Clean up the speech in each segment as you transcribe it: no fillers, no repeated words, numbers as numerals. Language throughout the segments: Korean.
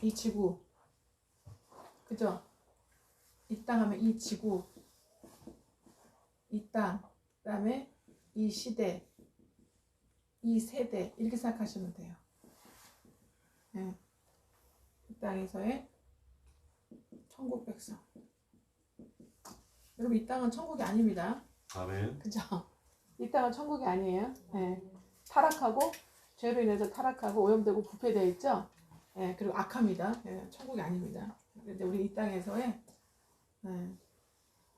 이 지구, 그죠? 이 땅 하면 이 지구, 이 땅, 그 다음에 이 시대, 이 세대, 이렇게 생각하시면 돼요. 네. 이 땅에서의 천국 백성. 여러분, 이 땅은 천국이 아닙니다. 아멘. 그죠? 이 땅은 천국이 아니에요. 네. 타락하고, 죄로 인해서 타락하고 오염되고 부패되어 있죠. 네. 그리고 악합니다. 네. 천국이 아닙니다. 근데 우리 이 땅에서의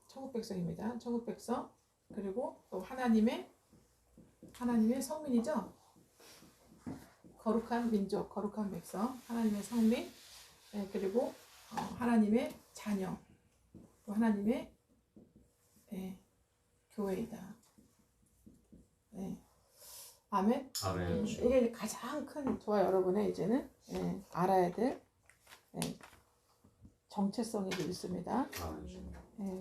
천국 백성입니다. 천국 백성. 그리고 또 하나님의 성민이죠. 거룩한 민족, 거룩한 백성, 하나님의 성민, 그리고 하나님의 자녀, 또 하나님의 교회이다. 아멘. 아멘. 이게 가장 큰 저와 여러분의 이제는 알아야 될 정체성이 있습니다. 아멘.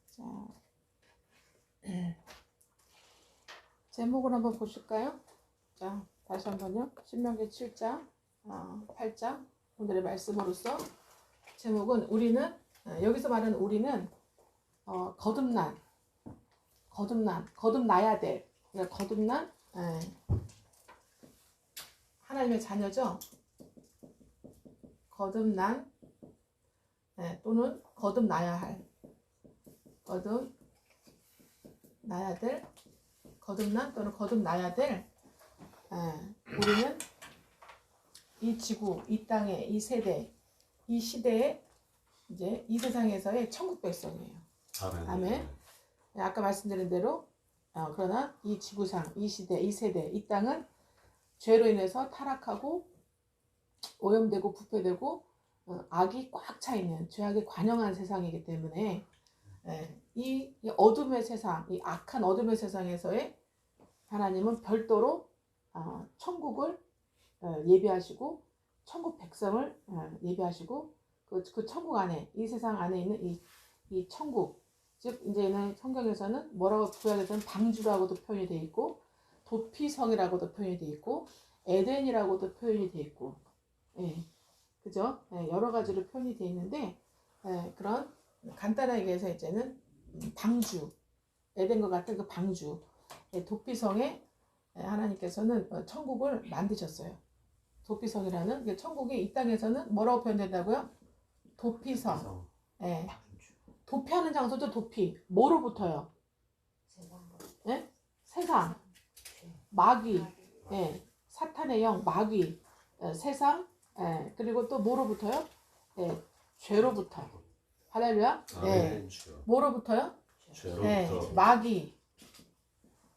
자, 제목을 한번 보실까요? 자, 다시 한번요. 신명기 7장, 8장 오늘의 말씀으로서 제목은 우리는 여기서 말하는 우리는 거듭나야 될, 거듭난 하나님의 자녀죠. 거듭난 또는 거듭나야 할, 거듭난 또는 거듭나야 될 우리는 이 지구, 이 땅에, 이 세대, 이 시대에 이제 이 세상에서의 천국 백성이에요. 아멘. 아멘. 아까 말씀드린 대로 그러나 이 지구상, 이 시대, 이 세대, 이 땅은 죄로 인해서 타락하고 오염되고 부패되고 악이 꽉 차 있는 죄악이 관영한 세상이기 때문에 이 어둠의 세상, 이 악한 어둠의 세상에서의 하나님은 별도로 천국을 예비하시고 천국 백성을 예비하시고 그 천국 안에 이 세상 안에 있는 이 천국, 즉 이제는 성경에서는 뭐라고 구약에서는 방주라고도 표현이 되어 있고 도피성이라고도 표현이 되어 있고 에덴이라고도 표현이 되어 있고 그죠? 여러 가지로 표현이 되어 있는데 그런 간단하게 얘기해서 이제는 방주, 에덴과 같은 그 방주, 도피성에 하나님께서는 천국을 만드셨어요. 도피성이라는 천국이 이 땅에서는 뭐라고 표현된다고요? 도피성. 도피하는 장소죠. 도피. 뭐로부터요? 세상, 마귀, 사탄의 영, 마귀, 세상, 그리고 또 뭐로부터요? 죄로부터. 할렐루야. 뭐로부터요? 죄로부터. 마귀,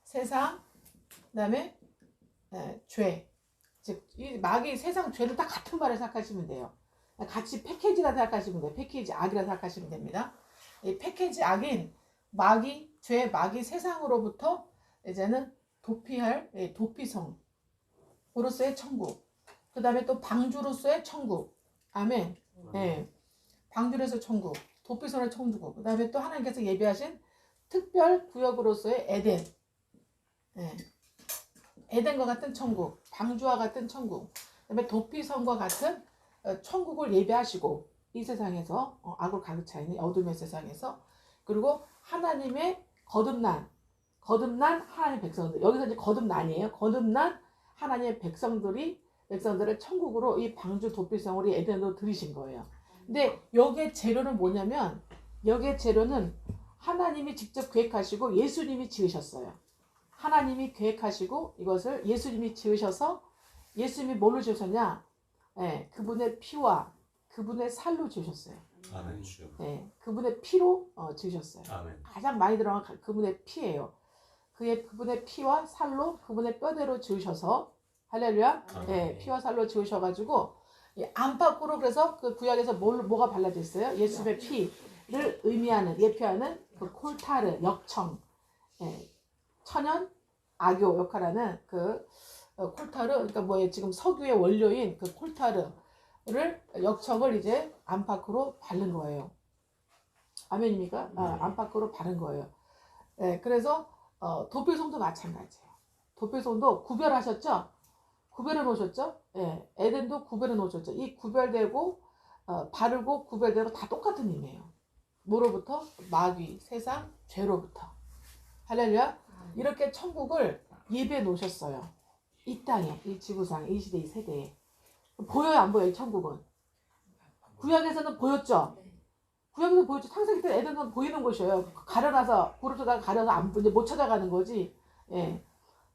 세상, 그다음에 죄. 즉 이 마귀, 세상, 죄를 다 같은 말을 생각하시면 돼요. 같이 패키지라 생각하시면 돼요. 패키지 악이라 생각하시면 됩니다. 이 패키지 악인 마귀, 죄, 마귀, 세상으로부터 이제는 도피할 도피성으로서의 천국. 그 다음에 또 방주로서의 천국. 아멘. 방주로서의 천국, 도피성의 천국. 그 다음에 또 하나님께서 예비하신 특별 구역으로서의 에덴. 에덴과 같은 천국, 방주와 같은 천국, 그 다음에 도피성과 같은 천국을 예비하시고 이 세상에서 악을 가득 차 있는 어둠의 세상에서 그리고 하나님의 거듭난 하나님의 백성들, 여기서 이제 거듭난이에요. 거듭난 하나님의 백성들을 천국으로 이 방주 도피성으로 에덴으로 들이신 거예요. 근데 여기에 재료는 뭐냐면 여기에 재료는 하나님이 직접 계획하시고 예수님이 지으셨어요. 하나님이 계획하시고 이것을 예수님이 지으셔서 예수님이 뭘로 지으셨냐? 그분의 피와 그분의 살로 지으셨어요. 아멘. 그분의 피로 지으셨어요. 아멘. 가장 많이 들어간 그분의 피예요. 그분의 피와 살로 그분의 뼈대로 지으셔서 할렐루야. 피와 살로 지으셔가지고 안팎으로 그래서 그 구약에서 뭐가 발라져 있어요? 예수님의 피를 의미하는 예표하는 그 콜타르 역청. 천연 악교 역할하는 그 콜타르, 그러니까 뭐예요? 지금 석유의 원료인 그 콜타르를 역청을 이제 안팎으로 바른 거예요. 아멘입니까? 안팎으로 바른 거예요. 그래서 도피성도 마찬가지예요. 도피성도 구별하셨죠? 구별해 놓으셨죠? 예, 에덴도 구별해 놓으셨죠. 이 구별되고 바르고 구별되고 다 똑같은 의미예요. 뭐로부터? 마귀, 세상, 죄로부터. 할렐루야. 이렇게 천국을 예비해 놓으셨어요. 이 땅에, 이 지구상에, 이 시대, 이 세대에. 보여요, 안 보여요, 이 천국은? 구약에서는 보였죠. 구약에서 보였죠. 창세기 때 에덴은 보이는 곳이에요. 가려놔서 구르다가 가려서 이제 못 찾아가는 거지. 예,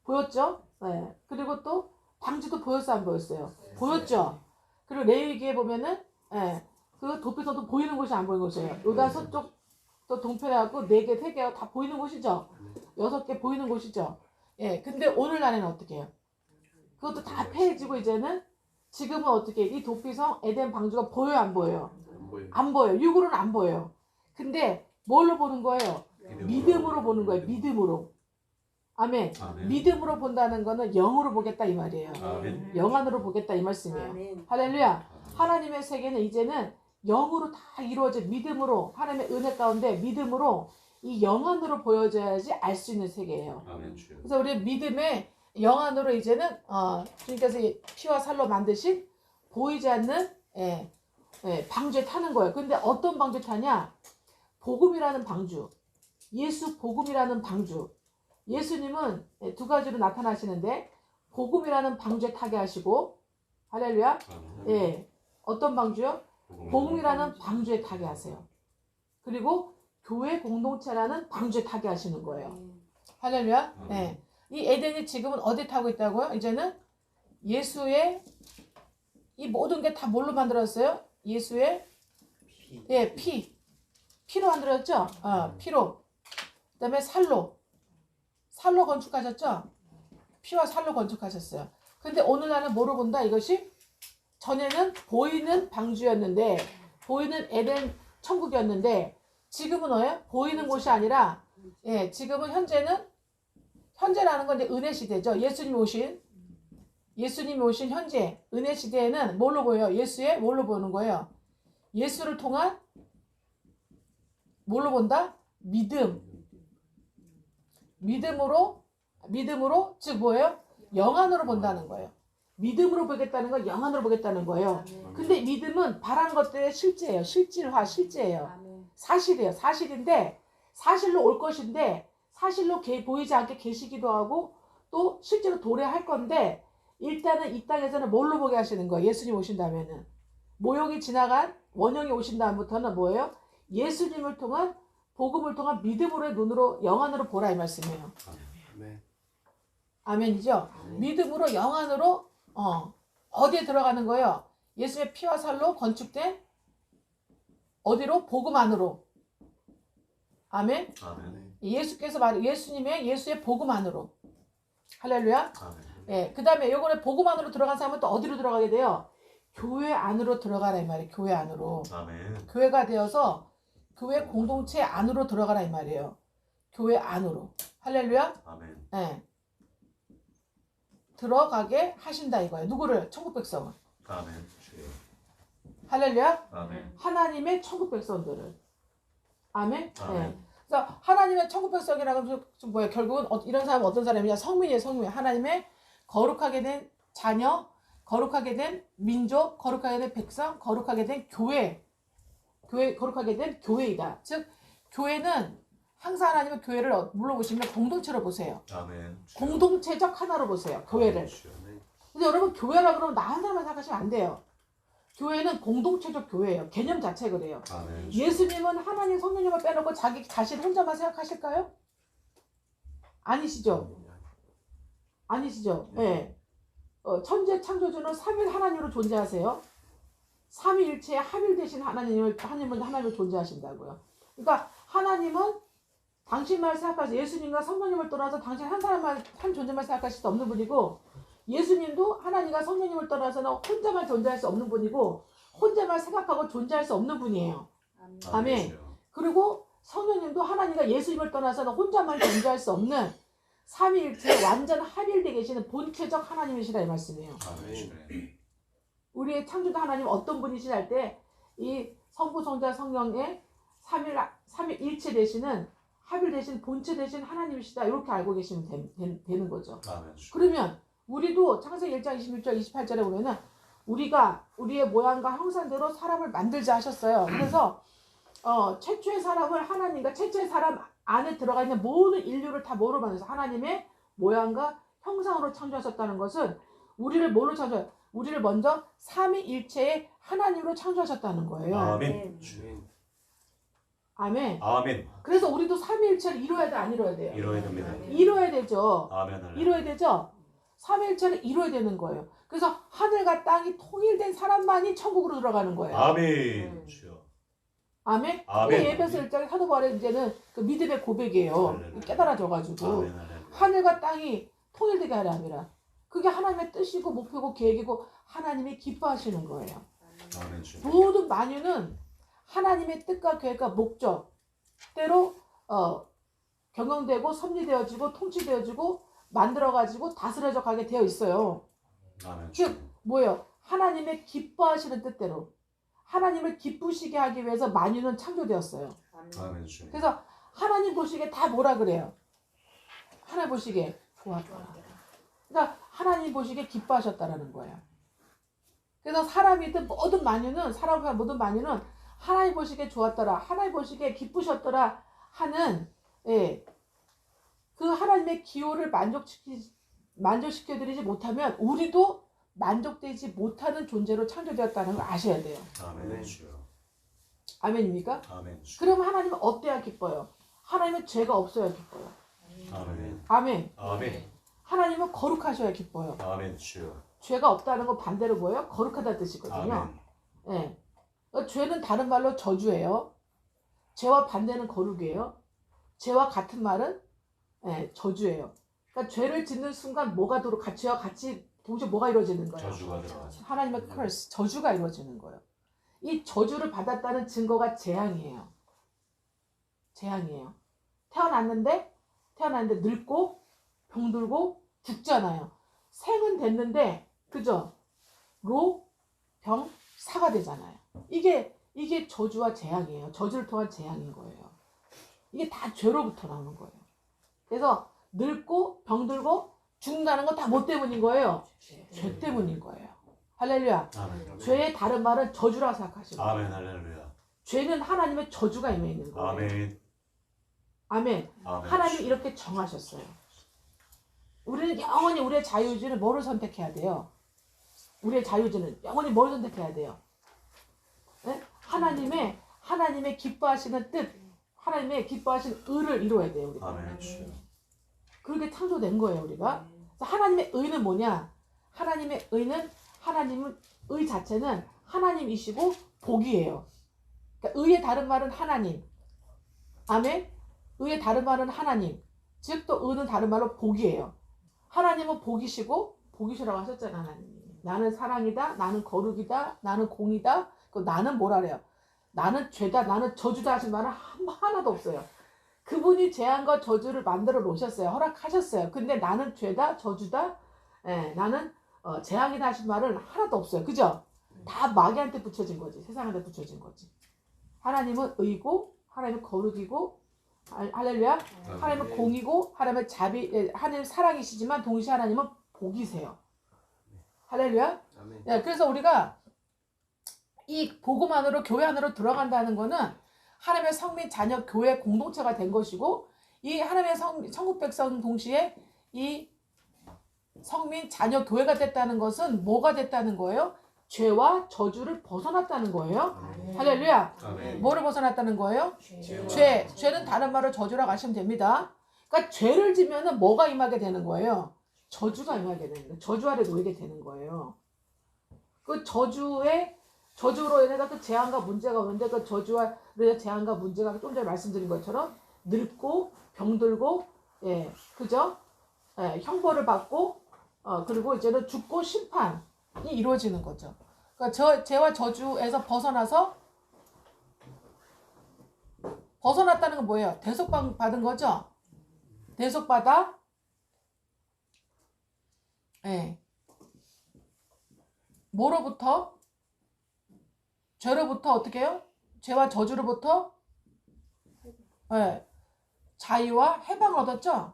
보였죠. 예. 그리고 또 방주도 보였어, 안 보였어요? 보였죠. 그리고 레위기에 보면은 그 도피서도 보이는 곳이 안 보이는 곳이에요. 요단 서쪽 또 동편에 갖고 4개, 3개 다 보이는 곳이죠. 6개 보이는 곳이죠. 예, 근데 오늘날에는 어떻게 해요? 그것도 다 폐해지고 이제는 지금은 어떻게 이 도피성 에덴 방주가 보여요, 안 보여요? 안 보여요. 육으로는 안 보여요. 근데 뭘로 보는 거예요? 믿음으로 보는 거예요. 믿음으로. 아멘. 아멘. 믿음으로 본다는 거는 영으로 보겠다 이 말이에요. 아멘. 영안으로 보겠다 이 말씀이에요. 할렐루야. 하나님의 세계는 이제는 영으로 다 이루어져. 믿음으로 하나님의 은혜 가운데 믿음으로 이 영안으로 보여져야지 알 수 있는 세계예요. 아멘. 그래서 우리 믿음의 영안으로 이제는 주님께서 피와 살로 만드신 보이지 않는 방주에 타는 거예요. 근데 어떤 방주에 타냐? 복음이라는 방주. 예수 복음이라는 방주. 예수님은 2가지로 나타나시는데 복음이라는 방주에 타게 하시고 할렐루야. 예. 어떤 방주요? 복음이라는 방주에 타게 하세요. 그리고 교회 공동체라는 방주에 타게 하시는 거예요. 할렐루야. 예. 이 에덴이 지금은 어디 타고 있다고요? 이제는 예수의 이 모든 게 다 뭘로 만들었어요? 예수의 피로 만들었죠? 피로. 그다음에 살로 건축하셨죠? 피와 살로 건축하셨어요. 근데 오늘날은 뭐로 본다? 이것이 전에는 보이는 방주였는데 보이는 에덴 천국이었는데 지금은 뭐예요? 보이는 곳이 아니라 지금은 현재라는 건 이제 은혜 시대죠. 예수님이 오신 현재 은혜 시대에는 뭘로 보여요? 예수의 뭘로 보는 거예요? 예수를 통한 뭘로 본다? 믿음으로 즉 뭐예요? 영안으로 본다는 거예요. 믿음으로 보겠다는 건 영안으로 보겠다는 거예요. 근데 믿음은 바란 것들의 실제예요. 실제예요. 사실이에요. 사실인데 사실로 올 것인데 사실로 보이지 않게 계시기도 하고 또 실제로 도래할 건데 일단은 이 땅에서는 뭘로 보게 하시는 거예요? 예수님 오신다면은 모욕이 지나간 원형이 오신 다음부터는 뭐예요? 예수님을 통한 복음을 통한 믿음으로의 눈으로 영안으로 보라 이 말씀이에요. 아멘이죠? 믿음으로 영안으로 어디에 들어가는 거예요? 예수의 피와 살로 건축된 어디로? 복음 안으로. 아멘. 예수께서 예수의 복음 안으로. 할렐루야. 예, 그다음에 요번에 복음 안으로 들어간 사람은 또 어디로 들어가게 돼요? 교회 안으로 들어가라 이 말이에요. 교회 안으로. 아멘. 교회가 되어서 교회 공동체 안으로 들어가라 이 말이에요. 교회 안으로. 할렐루야. 아멘. 예. 들어가게 하신다 이거예요. 누구를? 천국 백성을. 아멘. 할렐루야. 아멘. 하나님의 천국 백성들을. 아멘. 아멘. 예. 그래서 하나님의 천국 백성이라고 하면 뭐예요? 결국은 이런 사람은 어떤 사람이냐? 성민이에요. 성민. 하나님의 거룩하게 된 자녀, 거룩하게 된 민족, 거룩하게 된 백성, 거룩하게 된 교회, 거룩하게 된 교회이다. 즉 교회는 항상 하나님의 교회를 물로 보시면 공동체로 보세요. 아멘. 공동체적 하나로 보세요. 교회를. 근데 여러분 교회라 그러면 나 한 사람만 생각하시면 안 돼요. 교회는 공동체적 교회예요. 개념 자체 그래요. 아멘. 예수님은 하나님 성령님을 빼놓고 자기 자신 혼자만 생각하실까요? 아니시죠? 아니시죠? 네. 천재 창조주는 3일 하나님으로 존재하세요. 삼위일체의 합일되신 하나님을 존재하신다고요. 그러니까 하나님은 당신만 생각하세요. 예수님과 성령님을 떠나서 당신 한 사람만 한 존재만 생각하실 수 없는 분이고 예수님도 하나님과 성령님을 떠나서는 혼자만 존재할 수 없는 분이고 혼자만 생각하고 존재할 수 없는 분이에요. 아멘. 그리고 성령님도 하나님과 예수님을 떠나서는 혼자만 존재할 수 없는 삼위일체의 완전 합일되어 계시는 본체적 하나님이시라 이 말씀이에요. 아멘. 우리의 창조주 하나님 어떤 분이시냐 할 때 이 성부 성자 성령의 삼위일체 되시는 합일 되신 본체 되신 하나님이시다 이렇게 알고 계시면 되는 거죠. 아멘. 그러면 우리도 창세기 1장 26절 28절에 보면은 우리가 우리의 모양과 형상대로 사람을 만들자 하셨어요. 그래서 최초의 사람을 하나님과 최초의 사람 안에 들어가 있는 모든 인류를 다 뭐로 만들어서 하나님의 모양과 형상으로 창조하셨다는 것은 우리를 뭘로 창조해요? 우리를 먼저 삼위일체의 하나님으로 창조하셨다는 거예요. 아멘. 아멘. 아멘. 그래서 우리도 삼위일체를 이루어야 돼, 안 이루어야 돼요? 이뤄야 됩니다. 이루어야 되죠. 아멘. 할렐루야. 이루어야 되죠. 삼위일체를 이루어야 되는 거예요. 그래서 하늘과 땅이 통일된 사람만이 천국으로 들어가는 거예요. 아멘. 주여. 아멘. 아멘. 그게 에베소 1장의 사도 바울의 이제는 그 믿음의 고백이에요. 할렐루야. 깨달아져가지고 아멘. 할렐루야. 하늘과 땅이 통일되게 하려 함이라. 그게 하나님의 뜻이고 목표고 계획이고 하나님이 기뻐하시는 거예요. 아멘. 주여. 모든 만유는 하나님의 뜻과 계획과 목적대로 경영되고 섭리되어지고 통치되어지고 만들어가지고 다스려져 가게 되어 있어요. 아멘. 즉 뭐예요? 하나님의 기뻐하시는 뜻대로 하나님을 기쁘시게 하기 위해서 만유는 창조되었어요. 아멘. 주여. 그래서 하나님 보시기에 다 뭐라 그래요? 하나님 보시기에 좋았더라. 그러니까 하나님 보시기에 기뻐하셨다라는 거예요. 그래서 사람이든 모든 만유는 모든 만유는 하나님 보시기에 좋았더라, 하나님 보시기에 기쁘셨더라 하는 그 하나님의 기호를 만족시켜드리지 못하면 우리도 만족되지 못하는 존재로 창조되었다는 걸 아셔야 돼요. 아멘. 주여. 아멘입니까? 아멘. 주여. 그럼 하나님은 어때야 기뻐요? 하나님은 죄가 없어야 기뻐요. 아멘. 아멘. 아멘. 하나님은 거룩하셔야 기뻐요. 아멘. 주여. 죄가 없다는 건 반대로 뭐예요? 거룩하다는 뜻이거든요. 아멘. 죄는 다른 말로 저주예요. 죄와 반대는 거룩이에요. 죄와 같은 말은 저주예요. 그러니까 죄를 짓는 순간 뭐가 같이 동시에 뭐가 이루어지는 거예요? 저주가 들어가죠. 하나님의 curse, 저주가 이루어지는 거예요. 이 저주를 받았다는 증거가 재앙이에요. 재앙이에요. 태어났는데 늙고 병들고 죽잖아요. 생은 됐는데 그죠? 병, 사가 되잖아요. 이게 저주와 재앙이에요. 저주를 통한 재앙인 거예요. 이게 다 죄로부터 나오는 거예요. 그래서 늙고 병들고 죽는다는 건 다 뭐 때문인 거예요? 죄 때문인 거예요. 할렐루야. 아멘. 죄의 다른 말은 저주라고 생각하시고 아멘. 할렐루야. 죄는 하나님의 저주가 임해 있는 거예요. 아멘. 아멘. 아멘. 하나님이 이렇게 정하셨어요. 우리는 영원히 우리의 자유의지는 뭐를 선택해야 돼요? 우리의 자유의지는 영원히 뭘 선택해야 돼요? 네? 하나님의 기뻐하시는 뜻, 하나님의 기뻐하시는 의를 이루어야 돼요. 우리가. 아멘. 주여. 그렇게 창조된 거예요, 우리가. 그래서 하나님의 의는 뭐냐? 하나님의 의는 의 자체는 하나님이시고 복이에요. 그러니까 의의 다른 말은 하나님. 아멘. 의의 다른 말은 하나님. 즉 또 의는 다른 말로 복이에요. 하나님은 복이시라고 하셨잖아. 하나님이. 나는 사랑이다. 나는 거룩이다. 나는 공이다. 나는 뭐라 그래요? 나는 죄다. 나는 저주다 하신 말은 하나도 없어요. 그분이 재앙과 저주를 만들어 놓으셨어요. 허락하셨어요. 근데 나는 죄다. 저주다. 나는 재앙이다 하신 말은 하나도 없어요. 그죠? 다 마귀한테 붙여진 거지. 세상한테 붙여진 거지. 하나님은 의고 하나님은 거룩이고 할렐루야. 하나님은 공이고 하나님은 하나님은 사랑이시지만 동시에 하나님은 복이세요. 할렐루야. 그래서 우리가 이 복음 안으로 교회 안으로 들어간다는 거는 하나님의 성민 자녀 교회 공동체가 된 것이고 이 하나님의 천국 백성 동시에 이 성민 자녀 교회가 됐다는 것은 뭐가 됐다는 거예요? 죄와 저주를 벗어났다는 거예요. 할렐루야. 아멘. 뭐를 벗어났다는 거예요? 죄는 다른 말로 저주라고 하시면 됩니다. 그러니까 죄를 지면은 뭐가 임하게 되는 거예요? 저주가 임하게 되는 거예요. 저주 아래 놓이게 되는 거예요. 그 저주로 인해서 그 재앙과 문제가 오는데 그 저주와 재앙과 문제가 좀 전에 말씀드린 것처럼 늙고 병들고 그죠? 형벌을 받고 그리고 이제는 죽고 심판이 이루어지는 거죠. 그러니까 죄와 저주에서 벗어났다는 건 뭐예요? 대속받은 거죠? 대속받아 뭐로부터? 죄로부터 어떻게 해요? 죄와 저주로부터 자유와 해방을 얻었죠?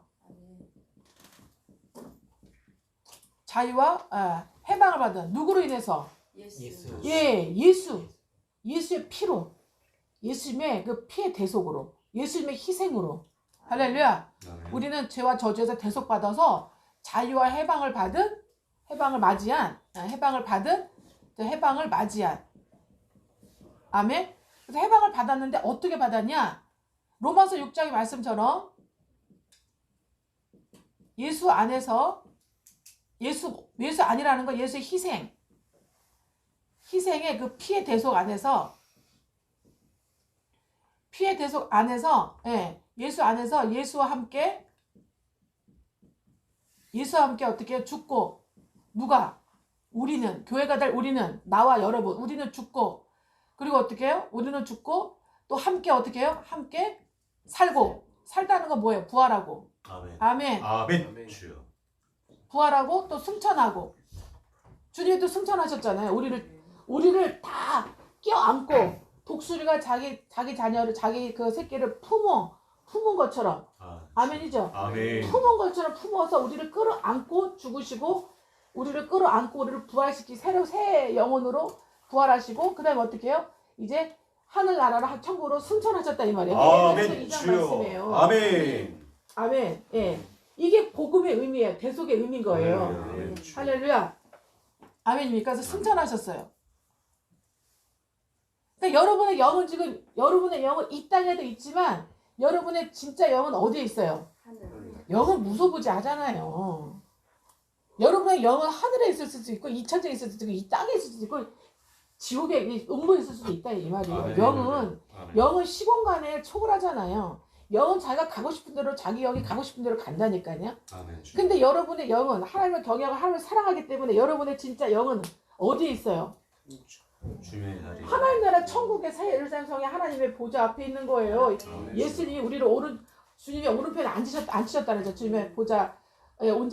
자유와 해방을 받은 누구로 인해서? 예수. 예, 예수의 피로, 예수님의 그 피의 대속으로, 예수님의 희생으로. 할렐루야. 아멘. 우리는 죄와 저주에서 대속받아서 자유와 해방을 받은, 해방을 맞이한, 해방을 맞이한. 아멘. 그래서 해방을 받았는데 어떻게 받았냐? 로마서 6장의 말씀처럼 예수 안에서, 예수 아니라는 건 예수의 희생의 그 피의 대속 안에서, 예, 예수 안에서 예수와 함께 어떻게 해요? 죽고, 누가? 우리는, 교회가 될 우리는, 나와 여러분, 우리는 죽고, 그리고 어떻게 해요? 우리는 죽고, 또 함께 어떻게 해요? 함께 살고, 살다는 건 뭐예요? 부활하고. 아멘. 아멘. 아멘. 주여. 부활하고 또 승천하고. 주님이 또 승천하셨잖아요. 우리를 다 껴안고 독수리가 자기 자녀를, 자기 그 새끼를 품은 것처럼. 아멘이죠. 아멘. 품은 것처럼 품어서 우리를 끌어안고 죽으시고, 우리를 끌어안고 우리를 부활시키 새 영혼으로 부활하시고, 그 다음에 어떻게 해요? 이제 하늘나라로 천국으로 승천하셨다 이 말이에요. 아멘. 이장 주여. 말씀이에요. 아멘. 아멘. 예. 이게 복음의 의미예요. 대속의 의미인 거예요. 아멘. 할렐루야. 아멘입니까? 그래서 승천하셨어요. 그러니까 여러분의 영은 지금, 여러분의 영은 이 땅에도 있지만 여러분의 진짜 영은 어디에 있어요? 영은 무소부지 하잖아요. 여러분의 영은 하늘에 있을 수도 있고, 이 천장에 있을 수도 있고, 이 땅에 있을 수도 있고, 지옥에 음부에 있을 수도 있다 이 말이에요. 아멘. 영은 아멘. 시공간에 초월하잖아요. 영은 자기가 가고 싶은 대로, 자기 영이 가고 싶은 대로 간다니까요. 아멘. 주여. 근데 여러분의 영은 하나님을 경외하고 하나님을 사랑하기 때문에 여러분의 진짜 영은 어디에 있어요? 주님의 자리. 하나님 나라 천국의 새 예루살렘 성에 하나님의 보좌 앞에 있는 거예요. 아멘. 예수님이 우리를 주님의 오른편에 앉히셨다 그랬죠. 주님의 보좌에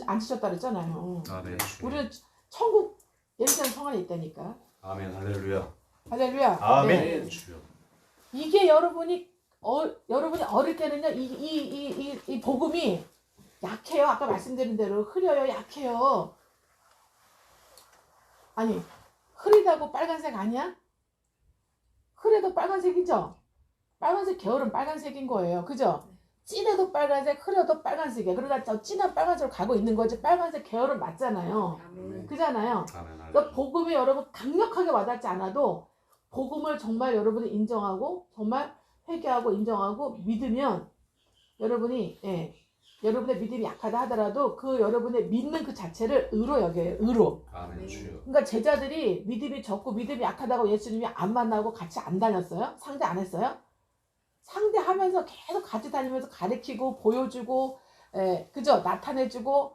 앉히셨다 그랬잖아요. 아멘. 주여. 우리는 천국 예루살렘 성 안에 있다니까. 아멘. 할렐루야. 할렐루야. 아멘. 네. 주여. 이게 여러분이 어릴 때는요, 이 복음이 약해요. 아까 말씀드린 대로 흐려요, 약해요. 아니, 흐리다고 빨간색 아니야? 흐려도 빨간색이죠? 빨간색 계열은 빨간색인 거예요. 그죠? 진해도 빨간색, 흐려도 빨간색이야. 그러다 저 진한 빨간색으로 가고 있는 거지. 빨간색 계열은 맞잖아요. 그잖아요. 아멘. 그러니까 복음이 여러분 강력하게 와닿지 않아도 복음을 정말 여러분이 인정하고 정말 회개하고 인정하고 믿으면 여러분이, 예, 여러분의 믿음이 약하다 하더라도 그 여러분의 믿는 그 자체를 의로 여겨요. 의로. 아멘. 주여. 그러니까 제자들이 믿음이 적고 믿음이 약하다고 예수님이 안 만나고 같이 안 다녔어요? 상대 안 했어요? 상대하면서 계속 같이 다니면서 가르치고 보여주고, 예, 그죠? 나타내주고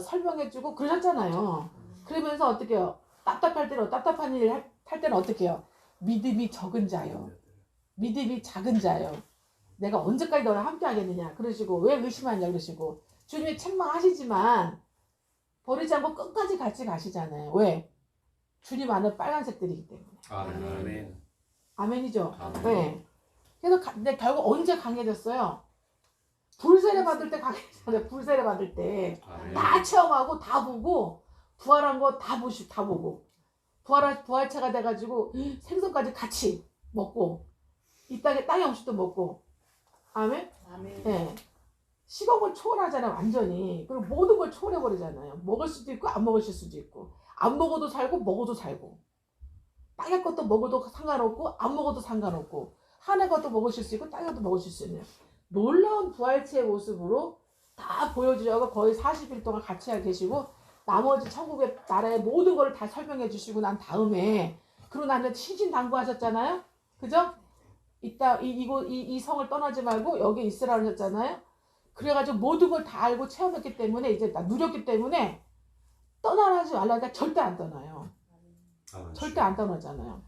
설명해주고 그러셨잖아요. 그러면서 어떻게 해요? 답답한 일 할 때는 어떻게 해요? 믿음이 적은 자요. 믿음이 작은 자요. 내가 언제까지 너랑 함께 하겠느냐 그러시고, 왜 의심하냐 그러시고, 주님이 책망하시지만 버리지 않고 끝까지 같이 가시잖아요. 왜? 주님 안에 빨간색들이기 때문에. 아멘. 아멘이죠. 아멘. 네. 그래서 근데 결국 언제 강해졌어요? 불세례 받을 때 강해졌어요. 불세례 받을 때 아멘. 다 체험하고 다 보고 부활한 거 다 보고 부활체가 돼가지고 생선까지 같이 먹고 이 땅의 음식도 먹고. 아멘. 네. 시공을 초월하잖아요. 완전히. 그리고 모든 걸 초월해버리잖아요. 먹을 수도 있고 안 먹을 수도 있고, 안 먹어도 살고 먹어도 살고, 땅의 것도 먹어도 상관없고 안 먹어도 상관없고, 하늘의 것도 먹으실 수 있고 땅의 것도 먹으실 수 있는 놀라운 부활체의 모습으로 다 보여주려고 거의 40일 동안 같이 계시고, 나머지 천국의 나라의 모든 걸 다 설명해 주시고 난 다음에, 그러고 나면 신신당부하셨잖아요. 그죠? 이 성을 떠나지 말고 여기 있으라 하셨잖아요. 그래가지고 모든 걸 다 알고 체험했기 때문에, 이제 누렸기 때문에 떠나지 말라니까 절대 안 떠나요. 아멘. 절대 안 떠나잖아요.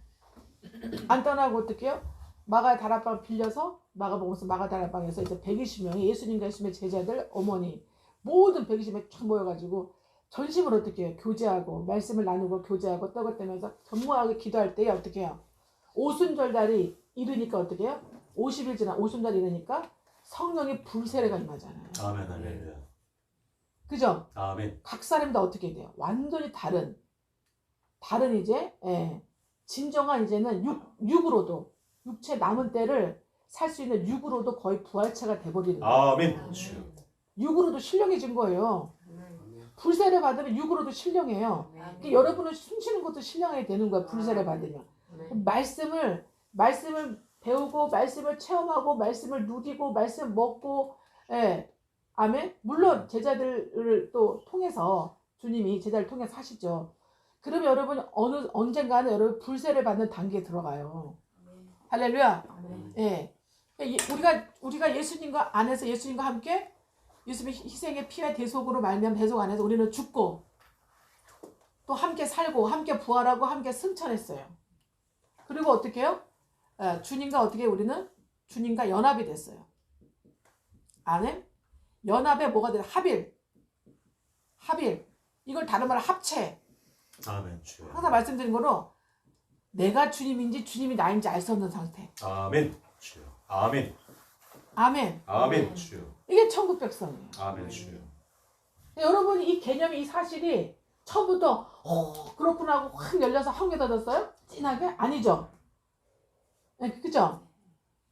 안 떠나고 어떻게 해요? 마가의 다락방 빌려서 마가복음서 마가 다락방에서 이제 120명이 예수님과 예수님의 제자들, 어머니 모든 120명이 쫙 모여가지고 전심으로 어떻게 해요? 교제하고 말씀을 나누고 교제하고 떡을 떼면서 전무하게 기도할 때에 어떻게 해요? 오순절날이 이르니까 어떻게 해요? 50일 지나 오순절 이르니까 성령의 불세례가 임하잖아요. 아멘. 할렐루야. 그죠? 아멘. 각 사람이 다 어떻게 돼요? 완전히 다른 이제 진정한 이제는 육으로도 육체 남은 때를 살 수 있는 육으로도 거의 부활체가 돼버리는 거예요. 아멘. 주여. 육으로도 신령해진 거예요. 불세례 받으면 육으로도 신령해요. 그러니까 여러분은 숨쉬는 것도 신령하게 되는 거야. 불세례 받으면. 말씀을 배우고 말씀을 체험하고 말씀을 누리고 말씀 먹고 아멘. 물론 제자들을 또 통해서 주님이 제자를 통해서 하시죠. 그러면 여러분 언젠가는 여러분 불세례 받는 단계에 들어가요. 할렐루야. 우리가 예수님과 안에서 예수님과 함께 예수님의 희생의 피와 대속으로 말미암아 대속 안에서 우리는 죽고 또 함께 살고 함께 부활하고 함께 승천했어요. 그리고 어떻게 해요? 주님과 어떻게 우리는 주님과 연합이 됐어요. 아멘. 연합에 뭐가 돼요? 합일. 이걸 다른 말로 합체. 아멘. 주여. 항상 말씀드린 거로 내가 주님인지 주님이 나인지 알 수 없는 상태. 아멘. 주여. 아멘. 아멘. 아멘. 주여. 이게 천국 백성이에요. 아멘. 주여. 여러분이 이 개념이 이 사실이 처음부터 그렇구나 하고 확 열려서 한개 닫았어요? 진하게? 아니죠. 그죠?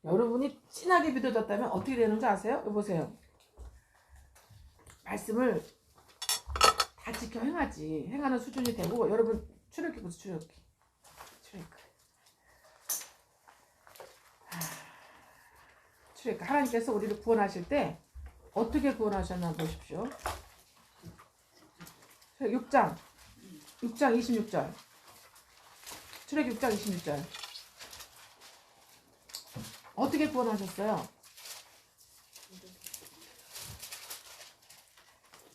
여러분이 진하게 믿어졌다면 어떻게 되는지 아세요? 여보세요. 말씀을 다 지켜 행하지. 행하는 수준이 되고 여러분 출애굽기 보세요. 출애굽기. 하나님께서 우리를 구원하실 때 어떻게 구원하셨나 보십시오. 6장 26절. 출애굽기 6장 26절. 어떻게 구원하셨어요?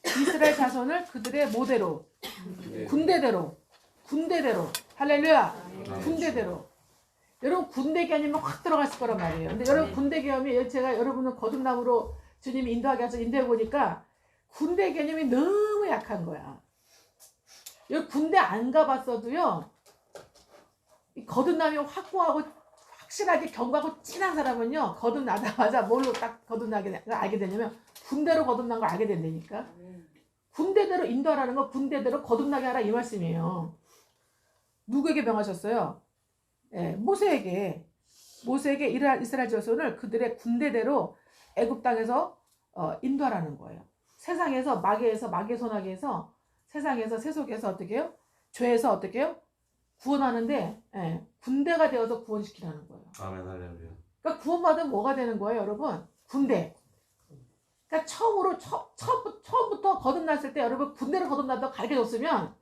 이스라엘 자손을 그들의 모대로, 군대대로, 할렐루야, 군대대로. 여러분 군대 개념은 확 들어갔을 거란 말이에요. 근데 여러분 군대 개념이 제가 여러분은 거듭남으로 주님이 인도하게 해서 인도해 보니까 군대 개념이 너무 약한 거야. 여기 군대 안 가봤어도요, 이 거듭남이 확고하고 확실하게 경고하고 찐한 사람은요, 거듭나자마자 뭘로 딱 거듭나게 알게 되냐면 군대로 거듭난 걸 알게 된다니까. 군대대로 인도하라는 거 군대대로 거듭나게 하라 이 말씀이에요. 누구에게 명하셨어요? 모세에게 이스라엘 자손을 그들의 군대대로 애굽 땅에서 인도하라는 거예요. 세상에서 마귀의 손아귀에서 세상에서 세속에서 어떻게 해요? 죄에서 어떻게 해요? 구원하는데 군대가 되어서 구원시키라는 거예요. 아멘. 할렐루야. 그러니까 구원받으면 뭐가 되는 거예요, 여러분? 군대. 그러니까 처음부터 거듭났을 때 여러분 군대를 거듭났다고 가르쳐줬으면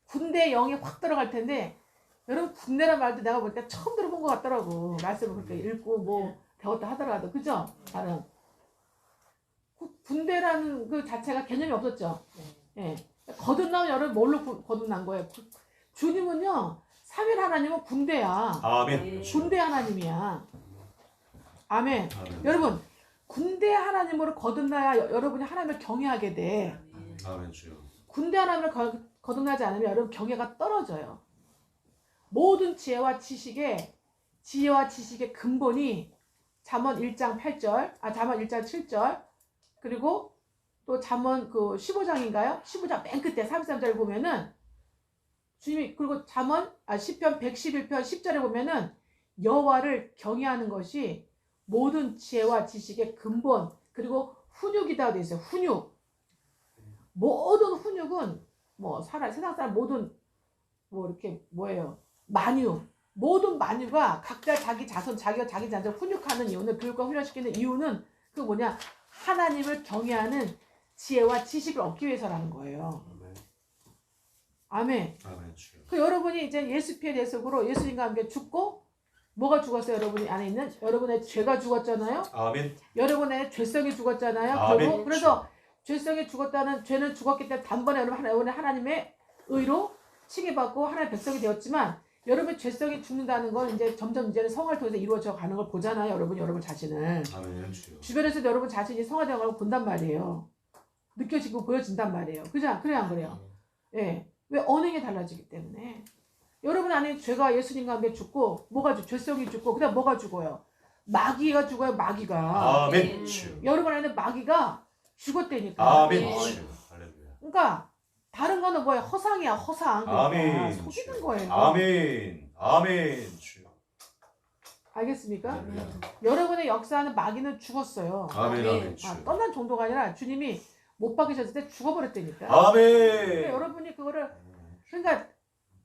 군대의 영이 확 들어갈 텐데 여러분 군대란 말도 내가 볼 때 처음 들어본 것 같더라고. 말씀을 그렇게 읽고 뭐 배웠다 하더라도. 그죠? 나는 군대라는 그 자체가 개념이 없었죠. 거듭나면 여러분 뭘로 거듭난 거예요? 주님은요, 3일 하나님은 군대야. 아멘. 군대 하나님이야. 아멘. 여러분 군대 하나님으로 거듭나야 여러분이 하나님을 경외하게 돼. 아멘. 주여. 군대 하나님을 거듭나지 않으면 여러분 경외가 떨어져요. 모든 지혜와 지식의 근본이 잠언 1장 8절, 잠언 1장 7절, 그리고 또 잠언 15장인가요? 15장 맨 끝에 33절 보면은 주님이, 그리고 시편 111편 10절에 보면은 여호와를 경외하는 것이 모든 지혜와 지식의 근본, 그리고 훈육이다 되어 있어요. 훈육. 모든 훈육은 세상 사람 모든 이렇게 뭐예요? 모든 만유가 각자 자기 자손, 자기가 자기 자손 훈육하는 이유는, 교육과 훈련시키는 이유는 그 뭐냐? 하나님을 경외하는 지혜와 지식을 얻기 위해서라는 거예요. 아멘. 아멘. 주여. 그 여러분이 이제 예수 피의 대속으로 예수님과 함께 죽고, 뭐가 죽었어요? 여러분이 안에 있는 여러분의 죄가 죽었잖아요. 아멘. 여러분의 죄성이 죽었잖아요. 아멘. 결국 그래서 죄성이 죽었다는, 죄는 죽었기 때문에 단번에 여러분 하나님의 의로 칭의받고 하나님의 백성이 되었지만, 여러분의 죄성이 죽는다는 건 이제 점점 이제는 성화를 통해서 이루어져 가는 걸 보잖아요. 여러분 자신을. 아멘. 주여. 주변에서도 여러분 자신이 성화되는 걸 본단 말이에요. 느껴지고 보여진단 말이에요. 그죠? 그래요, 안 그래요? 왜? 언행이 달라지기 때문에. 여러분 안에 죄가 예수님과 함께 죽고, 죄성이 죽고, 그 다음 뭐가 죽어요? 마귀가 죽어요, 마귀가. 아멘. 주여. 여러분 안에 마귀가 죽었다니까. 아멘. 주여. 할렐루야. 그러니까 다른 거는 뭐야? 허상이야, 허상. 그러니까 아멘. 속이는 거예요. 아멘. 아멘. 주여. 알겠습니까? 할렐루야. 여러분의 역사하는 마귀는 죽었어요. 아멘. 아멘. 아, 주여. 떠난 정도가 아니라 주님이 못 박이셨을 때 죽어버렸다니까. 그러니까 아멘. 여러분이 그거를 그러니까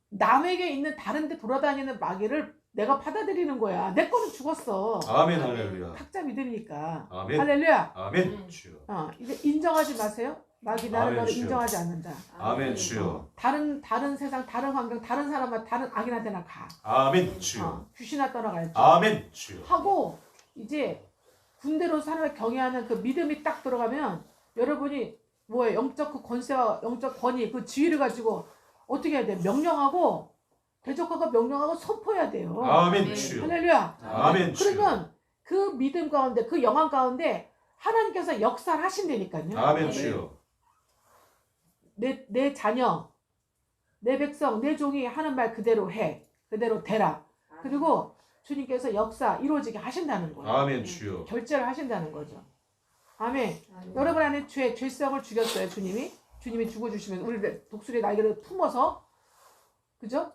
남에게 있는 다른 데 돌아다니는 마귀를 내가 받아들이는 거야. 내 거는 죽었어. 아멘. 할렐루야. 각자 믿으니까. 아멘. 할렐루야. 아멘. 주여. 이제 인정하지 마세요. 마귀 나는 아멘, 너를 주여. 인정하지 않는다. 아멘. 주여. 다른 세상, 다른 환경, 다른 사람한테, 다른 악인한테나 가. 아멘. 주여. 귀신아 떠나갈지. 아멘. 주여. 하고 이제 군대로 사람을 경외하는 그 믿음이 딱 들어가면 여러분이 뭐예요? 영적 그 권세와 영적 권위, 그 지위를 가지고 어떻게 해야 돼? 명령하고 대적하고 명령하고 선포해야 돼요. 아멘. 주여. 할렐루야. 아멘. 주여. 그러면 그 믿음 가운데, 그 영광 가운데 하나님께서 역사를 하신다니까요. 아멘. 주여. 내 자녀, 내 백성, 내 종이 하는 말 그대로 해. 그대로 되라. 그리고 주님께서 역사 이루어지게 하신다는 거예요. 아멘. 주여. 결제를 하신다는 거죠. 아멘. 여러분 안에 죄성을 죽였어요, 주님이. 주님이 죽어주시면 우리 독수리 날개를 품어서, 그죠?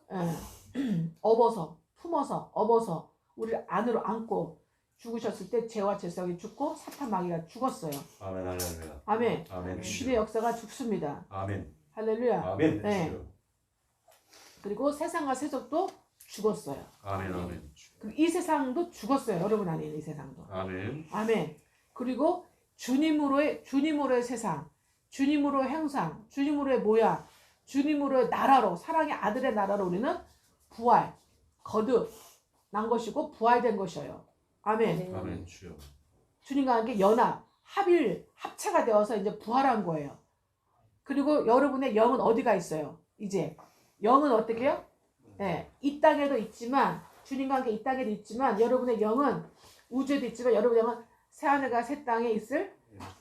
품어서 우리를 안으로 안고 죽으셨을 때 죄와 죄성이 죽고 사탄 마귀가 죽었어요. 아멘. 할렐루야. 아멘. 아멘. 주님의 역사가 죽습니다. 아멘. 할렐루야. 아멘. 네. 주여. 그리고 세상과 세속도 죽었어요. 아멘. 아멘. 그리고 이 세상도 죽었어요. 여러분 안에 있는 이 세상도. 아멘. 아멘. 그리고 주님으로의 세상, 주님으로의 형상, 주님으로의 모양, 주님으로의 나라로, 사랑의 아들의 나라로 우리는 부활, 거듭 난 것이고 부활된 것이에요. 아멘. 아멘. 주여. 주님과 함께 연합, 합체가 되어서 이제 부활한 거예요. 그리고 여러분의 영은 어디가 있어요? 이제 영은 어떻게 해요? 네, 이 땅에도 있지만 주님과 함께 이 땅에도 있지만 여러분의 영은 우주에도 있지만 여러분의 영은 새하늘과 새 땅에 있을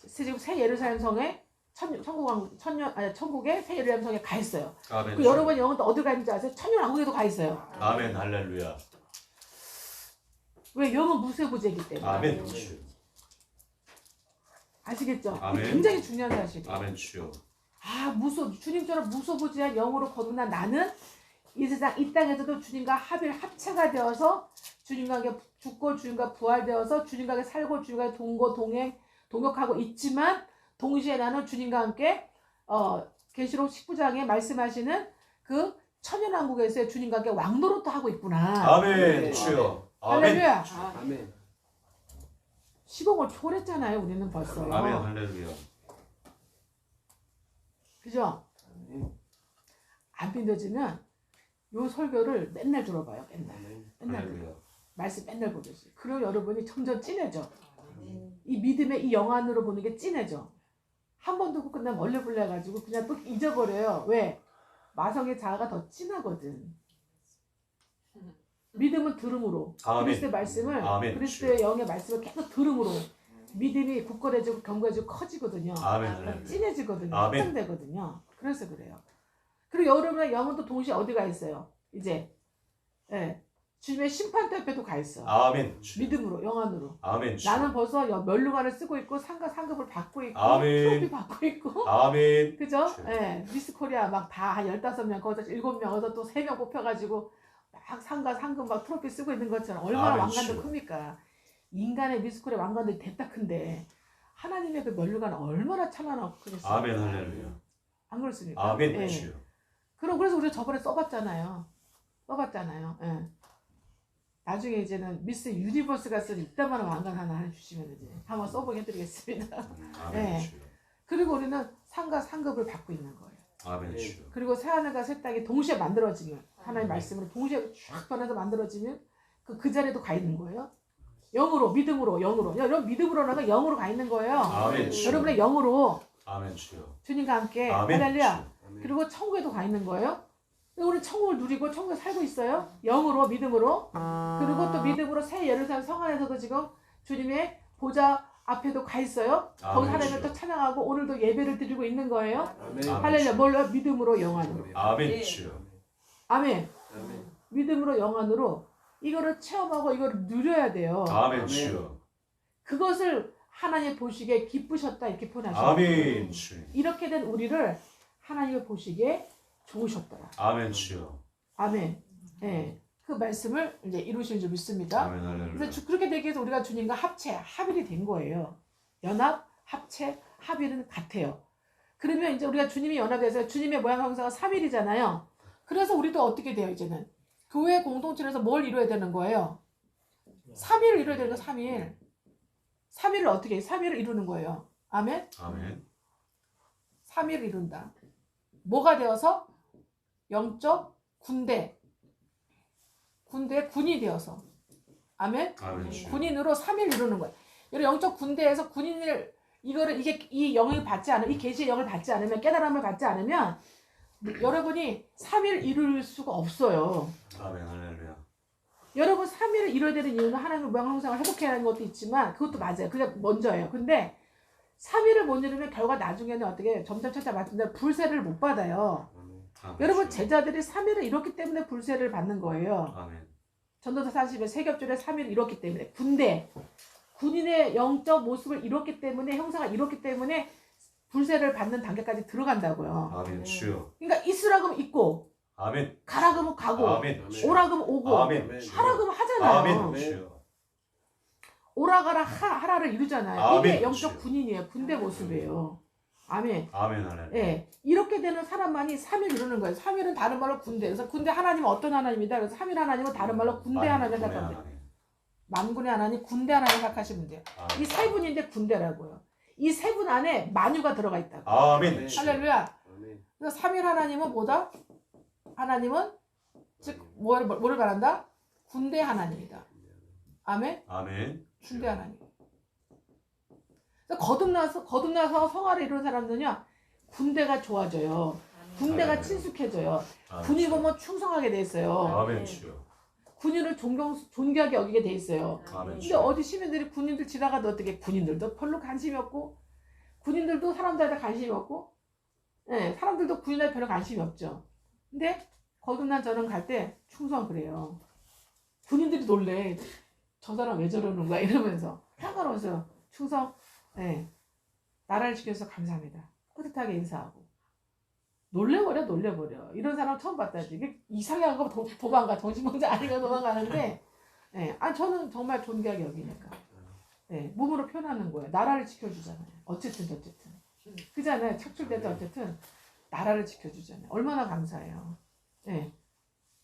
지금 새 예루살렘 성에 천국의 새 예루살렘 성에 가 있어요. 아멘. 그 주여. 여러분의 영은 또 어디 가 있는지 아세요? 천년왕국에도 가 있어요. 아멘. 할렐루야. 왜? 영은 무쇠부재이기 때문에. 아멘. 주여. 아시겠죠? 아멘. 굉장히 중요한 사실이에요. 아멘. 주여. 주님처럼 무소부지한 영으로 거듭난 나는 이 세상 이 땅에서도 주님과 합체가 되어서 주님과 함께 죽고 주님과 부활되어서 주님과 함께 살고 주님과 동역하고 있지만 동시에 나는 주님과 함께 계시록 19장에 말씀하시는 그 천연왕국에서의 주님과 함께 왕노릇도 하고 있구나. 아멘. 주여. 아멘. 할렐루야. 아멘. 시공을 초월했잖아요. 우리는 벌써. 아멘. 할렐루야. 그죠? 안 믿어지면 요 설교를 맨날 들어봐요. 맨날 들어. 할렐루야. 말씀 맨날 보듯이. 그리고 여러분이 점점 진해져. 이 믿음의 이 영안으로 보는 게 진해져. 한 번 듣고 끝나면 얼레불레가지고 그냥 또 잊어버려요. 왜? 마성의 자아가 더 진하거든. 믿음은 들음으로. 아멘. 그리스도의 말씀을, 아멘. 그리스도의 영의 말씀을 계속 들음으로 믿음이 굳건해지고 견고해지고 커지거든요. 아멘. 할렐루야. 진해지거든요. 아멘. 확장되거든요. 그래서 그래요. 그리고 여러분의 영은 또 동시에 어디가 있어요? 이제 주님의 심판대 옆에도 가 있어. 아멘. 주여. 믿음으로, 영안으로. 아멘. 주여. 나는 벌써 멸류관을 쓰고 있고 상급을 받고 있고 아멘. 트로피 받고 있고 아멘. 그죠? 주여. 미스 코리아 막 다 한 15명 거기서 7명 거기서 또 3명 뽑혀가지고 막 상금 막 트로피 쓰고 있는 것처럼 얼마나 아멘, 왕관도 주여. 큽니까? 인간의 미스 코리아 왕관들이 됐다 큰데 하나님의 그 멸류관은 얼마나 참아나 그랬어요. 아멘. 할렐루야. 안 그렇습니까? 아멘. 예. 주여. 그래서 우리가 저번에 써봤잖아요. 예. 나중에 이제는 미스 유니버스가 쓴 이따만한 왕관 하나 해주시면 이제 한번 써보게 해드리겠습니다. 아멘. 네. 주여. 그리고 우리는 상과 상급을 받고 있는 거예요. 아멘. 주여. 그리고 새하늘과 새 땅이 동시에 만들어지면 하나님의 말씀으로 동시에 쫙 변해서 만들어지면 그 자리에도 가 있는 거예요. 영으로, 믿음으로, 영으로. 여러분 믿음으로 나가 영으로 가 있는 거예요. 아멘. 주여. 여러분의 영으로 아멘. 주여. 주님과 함께 아멘. 할렐루야. 아멘. 그리고 천국에도 가 있는 거예요. 우리 천국을 누리고 천국에 살고 있어요. 영으로, 믿음으로. 그리고 또 믿음으로 새 예루살렘 성 안에서도 지금 주님의 보좌 앞에도 가 있어요. 거기 아멘. 하나님을 또 찬양하고 오늘도 예배를 드리고 있는 거예요. 아멘. 할렐루야. 뭘로? 믿음으로, 영안으로. 아멘. 주여. 아멘. 아멘. 믿음으로, 영안으로 이거를 체험하고 이거를 누려야 돼요. 아멘. 아멘. 주여. 그것을 하나님 보시기에 기쁘셨다 이렇게 표현하셔요. 아멘. 주여. 이렇게 된 우리를 하나님을 보시기에 좋으셨더라. 아멘 주여. 아멘. 예. 그 말씀을 이제 이루실 줄 믿습니다. 아멘 할렐루야. 그래서 그렇게 되기 위해서 우리가 주님과 합일이 된 거예요. 연합, 합체, 합일은 같아요. 그러면 이제 우리가 주님이 연합돼서 주님의 모양 형상은 3일이잖아요. 그래서 우리도 어떻게 돼요, 이제는? 교회 공동체에서 뭘 이루어야 되는 거예요? 3일을 이루어야 되는 거 3일. 3일을 어떻게 해? 3일을 이루는 거예요. 아멘? 아멘. 3일을 이룬다. 뭐가 되어서? 영적 군대. 군이 되어서. 아멘? 아멘 주여. 군인으로 3일 이루는 거예요. 영적 군대에서 군인을 이 영을 받지 않으면, 이 계시의 영을 받지 않으면, 깨달음을 받지 않으면 여러분이 3일 이룰 수가 없어요. 아멘 할렐루야. 여러분 3일을 이뤄야 되는 이유는 하나님의 모양 형상을 회복해야 하는 것도 있지만 그것도 맞아요. 그게 먼저예요. 근데 3일을 못 이루면 결과 나중에는 어떻게 점점 찾아 말씀대로 불세를 못 받아요. 아멘 여러분 주여. 제자들이 3일을 이뤘기 때문에 불세를 받는 거예요. 아멘. 전도서 40에 세겹줄에 3일을 이뤘기 때문에 군인의 영적 모습을 이뤘기 때문에 형상을 이뤘기 때문에 불세를 받는 단계까지 들어간다고요. 아멘 주여. 그러니까 있으라 그러면 있고 아멘. 가라 그러면 가고 아멘. 오라 그러면 오고 아멘. 하라 그러면 하잖아요. 아멘 주여. 오라 가라 하라를 이루잖아요. 아멘. 이게 영적 군인이에요. 군대 모습이에요. 아멘. 아멘 할렐루야. 예, 이렇게 되는 사람만이 3일 이루는 거예요. 3일은 다른 말로 군대. 그래서 군대 하나님은 어떤 하나님이다. 그래서 3일 하나님은 다른 말로 군대 하나님 생각하면 돼요. 만군의 하나님, 군대 하나님 생각하시면 돼요. 아멘. 이 세 분인데 군대라고요. 이 세 분 안에 만유가 들어가 있다고. 아멘 주여. 할렐루야. 그래서 3일 하나님은 뭐다? 하나님은 즉 뭐를 말한다? 군대 하나님이다. 아멘. 아멘. 군대 하나님. 거듭나서 성화를 이루는 사람들은요, 군대가 좋아져요. 군대가 아멘. 친숙해져요. 아멘 군인 주여. 보면 충성하게 돼 있어요. 아멘 주여. 군인을 존귀하게 여기게 돼 있어요. 아멘 근데 주여. 어디 시민들이 군인들 지나가도 어떻게 군인들도 별로 관심이 없고, 군인들도 사람들한테 관심이 없고, 네, 사람들도 군인에 별로 관심이 없죠. 근데 거듭난 저는 갈 때 충성 그래요. 군인들이 놀래. 저 사람 왜 저러는 거야 이러면서 상관없어요. 충성. 네. 나라를 지켜줘서 감사합니다. 뿌듯하게 인사하고. 놀래버려. 이런 사람 처음 봤다지. 이게 이상한 거 도망가. 정신병자 아니가 도망가는데, 네. 저는 정말 존귀하게 여기니까. 네. 몸으로 표현하는 거예요. 나라를 지켜주잖아요. 어쨌든. 그잖아요. 착출될 때 어쨌든 나라를 지켜주잖아요. 얼마나 감사해요. 네.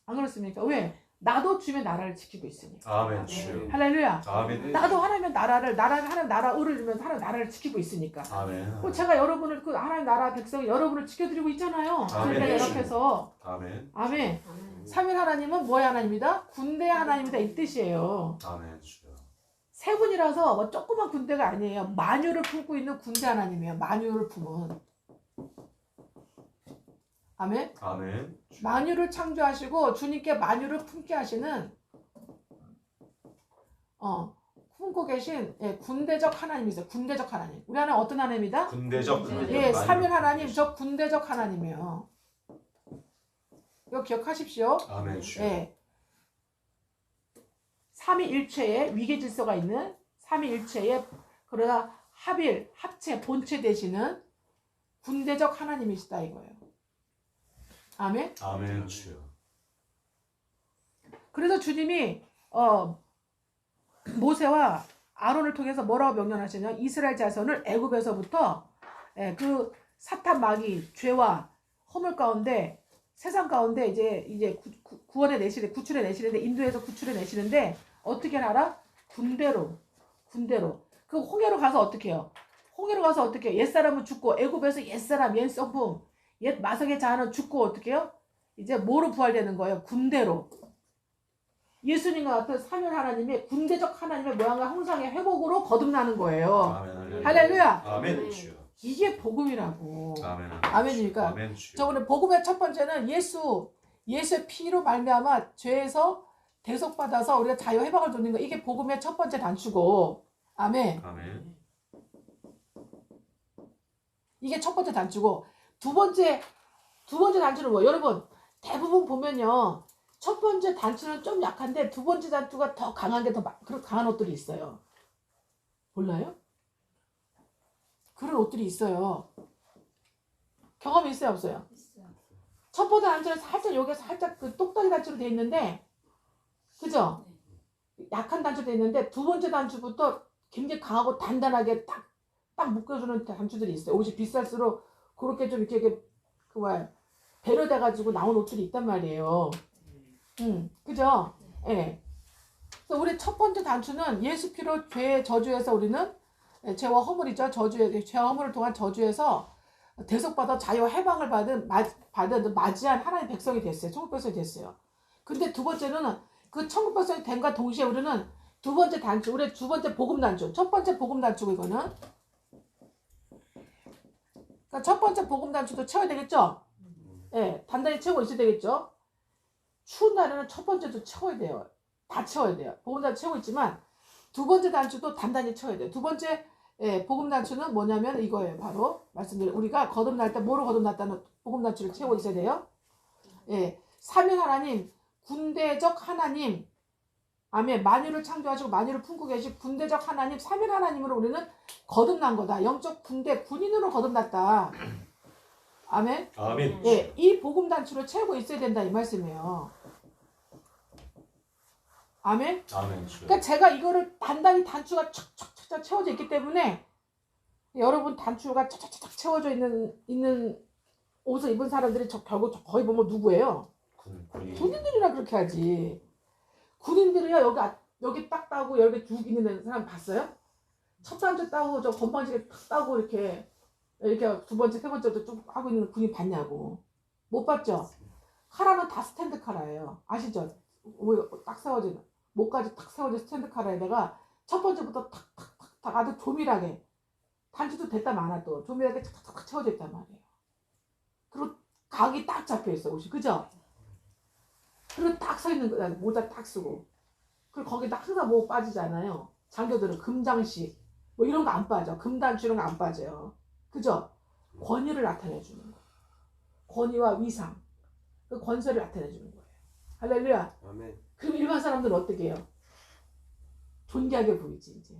안 그렇습니까? 왜? 나도 주님의 나라를 지키고 있으니까. 아멘 주여. 할렐루야. 아멘. 나도 하나님의 하나님 나라 의를 이루면서 하나님 나라를 지키고 있으니까. 아멘. 제가 여러분을 그 하나님 나라 백성 여러분을 지켜드리고 있잖아요. 아멘. 그러니까 연합해서 아멘. 아멘. 3일 하나님은 뭐의 하나님이다? 군대 하나님이다 이 뜻이에요. 아멘 주여. 세 분이라서 뭐 조그만 군대가 아니에요. 만유를 품고 있는 군대 하나님이에요. 만유를 품은. 아멘. 아멘. 만유를 창조하시고 주님께 만유를 품게 하시는 품고 계신 군대적 하나님이세요. 군대적 하나님. 우리 하나님 어떤 하나님이다? 군대적 하나님. 예, 3일 하나님, 저 군대적 하나님이에요. 이거 기억하십시오. 아멘 주여. 예. 삼위일체에 위계 질서가 있는 삼위일체에 그러나 합체, 본체 되시는 군대적 하나님이시다 이거예요. 아멘. 아멘 주여. 그래서 주님이 모세와 아론을 통해서 뭐라고 명령하시냐? 이스라엘 자손을 애굽에서부터 그 사탄 마귀 죄와 허물 가운데 세상 가운데 이제 구원해 내시는데 구출해 내시는데 인도에서 구출해 내시는데 어떻게 하라? 군대로 그 홍해로 가서 어떻게 해요? 홍해로 가서 어떻게 해요? 옛사람은 죽고 애굽에서 옛사람 옛성품 옛 마성의 자아는 죽고 어떻게 해요? 이제 뭐로 부활되는 거예요? 군대로. 예수님과 같은 삼위 하나님의 군대적 하나님의 모양과 형상의 회복으로 거듭나는 거예요. 아멘. 할렐루야. 아멘 주여. 이게 복음이라고. 아멘. 아멘입니까? 아멘 주여. 저번에 복음의 첫 번째는 예수의 피로 말미암아 죄에서 대속받아서 우리가 자유 회복을 돕는 거. 이게 복음의 첫 번째 단추고. 아멘. 아멘. 이게 첫 번째 단추고 두 번째 단추는 뭐예요? 여러분 대부분 보면요. 첫 번째 단추는 좀 약한데 두 번째 단추가 더 강한 게 더 강한 옷들이 있어요. 몰라요? 그런 옷들이 있어요. 경험이 있어요, 없어요? 있어요. 첫 번째 단추는 살짝 여기가 살짝 그 똑딱이 단추로 돼 있는데, 그죠? 약한 단추로 돼 있는데 두 번째 단추부터 굉장히 강하고 단단하게 딱 묶여주는 단추들이 있어요. 옷이 비쌀수록 그렇게 좀 이렇게 그 뭐야 배려돼가지고 나온 옷들이 있단 말이에요. 그죠? 예. 네. 그래서 우리 첫 번째 단추는 예수 피로 죄의 저주에서 우리는 죄와 허물이죠. 죄와 허물을 통한 저주에서 대속받아 자유와 해방을 받은 맞이한 하나님의 백성이 됐어요. 천국 백성이 됐어요. 근데 두 번째는 그 천국 백성이 된과 동시에 우리는 두 번째 단추, 우리 두 번째 복음 단추, 첫 번째 복음 단추고 이거는. 그러니까 첫 번째 복음 단추도 채워야 되겠죠? 예, 단단히 채우고 있어야 되겠죠? 추운 날에는 첫 번째도 채워야 돼요. 다 채워야 돼요. 복음 단추 채우고 있지만 두 번째 단추도 단단히 채워야 돼요. 두 번째 복음 단추는 뭐냐면 이거예요. 바로 말씀드린 우리가 거듭날 때 뭐로 거듭났다는 복음 단추를 채우고 있어야 돼요. 예, 삼위 하나님, 군대적 하나님, 아멘. 만유를 창조하시고 만유를 품고 계신 군대적 하나님, 삼위 하나님으로 우리는 거듭난 거다. 영적 군대, 군인으로 거듭났다. 아멘. 아멘. 예, 이 복음 단추를 채우고 있어야 된다 이 말씀이에요. 아멘. 아멘. 그러니까 제가 이거를 단단히 단추가 촥촥촥 채워져 있기 때문에 여러분 단추가 촥촥촥 채워져 있는 옷을 입은 사람들이 결국 거의 보면 누구예요? 군인들이라 그렇게 하지. 군인들이야 여기 딱 따고 여기 쭉 있는 사람 봤어요? 첫 단추 따고 저 건방지게 탁 따고 이렇게 두 번째 세 번째도 쭉 하고 있는 군인 봤냐고. 못 봤죠? 카라는 다 스탠드 카라예요. 아시죠? 딱 세워진 목까지 탁 세워진 스탠드 카라에다가 첫 번째부터 탁탁탁탁 아주 조밀하게 단추도 됐다 많아 또 조밀하게 탁탁탁 채워져 있단 말이에요. 그리고 각이 딱 잡혀 있어 옷이, 그죠? 그리고 딱 서 있는 거야. 모자 딱 쓰고. 그리고 거기다 항상 뭐 빠지잖아요. 장교들은 금장식 뭐 이런 거 안 빠져. 금단추 이런 거 안 빠져요. 그죠? 권위를 나타내주는 거예요. 권위와 위상, 그 권세를 나타내주는 거예요. 할렐루야. 아멘. 그럼 일반 사람들은 어떻게 해요? 존귀하게 보이지 이제.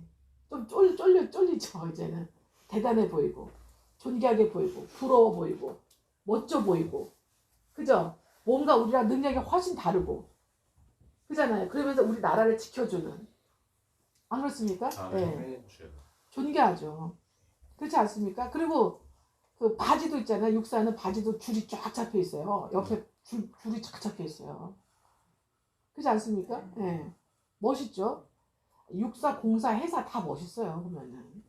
좀 쫄리죠 이제는. 대단해 보이고, 존귀하게 보이고, 부러워 보이고, 멋져 보이고, 그죠? 뭔가 우리랑 능력이 훨씬 다르고, 그잖아요. 그러면서 우리 나라를 지켜주는. 안 그렇습니까? 네. 존귀하죠. 그렇지 않습니까? 그리고 그 바지도 있잖아요. 육사는 바지도 줄이 쫙 잡혀 있어요. 옆에 줄이 쫙 잡혀 있어요. 그렇지 않습니까? 네. 멋있죠? 육사, 공사, 회사 다 멋있어요. 보면은.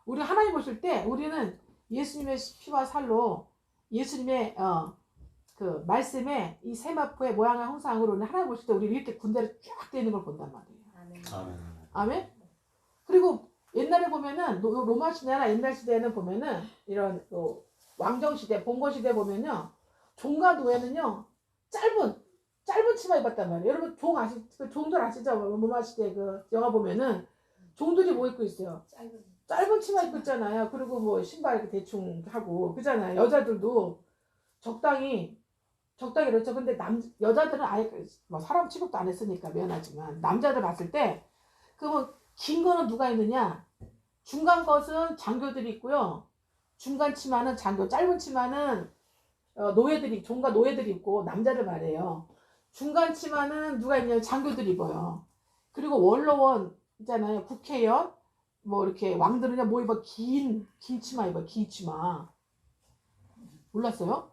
우리 하나님 보실 때 우리는 예수님의 피와 살로 예수님의 그 말씀에 이 세마포의 모양과 형상으로는 하나님 보실 때 우리 이렇게 군대를 쫙 되는 걸 본단 말이에요. 아멘. 아멘. 아멘. 그리고 옛날에 보면은 로마 시대나 옛날 시대에는 보면은 이런 왕정 시대, 봉건 시대 보면요 종과 노예는요 짧은 치마 입었단 말이에요. 여러분 종들 아시죠? 로마 시대 그 영화 보면은 종들이 뭐 입고 있어요? 짧은 치마 입고 있잖아요. 그리고 뭐 신발 이렇게 대충 하고 그잖아요. 여자들도 적당히 그렇죠. 근데 여자들은 아예 뭐 사람 취급도 안 했으니까 미안하지만 남자들 봤을 때 그러면 긴 거는 누가 있느냐? 중간 것은 장교들이 있고요. 중간 치마는 장교, 짧은 치마는 노예들이, 종과 노예들이 입고 남자들 말이에요. 중간 치마는 누가 있냐면 장교들이 입어요. 그리고 원로원 있잖아요. 국회의원, 뭐 이렇게 왕들은요 뭐 입어? 긴 치마 입어. 긴 치마. 몰랐어요?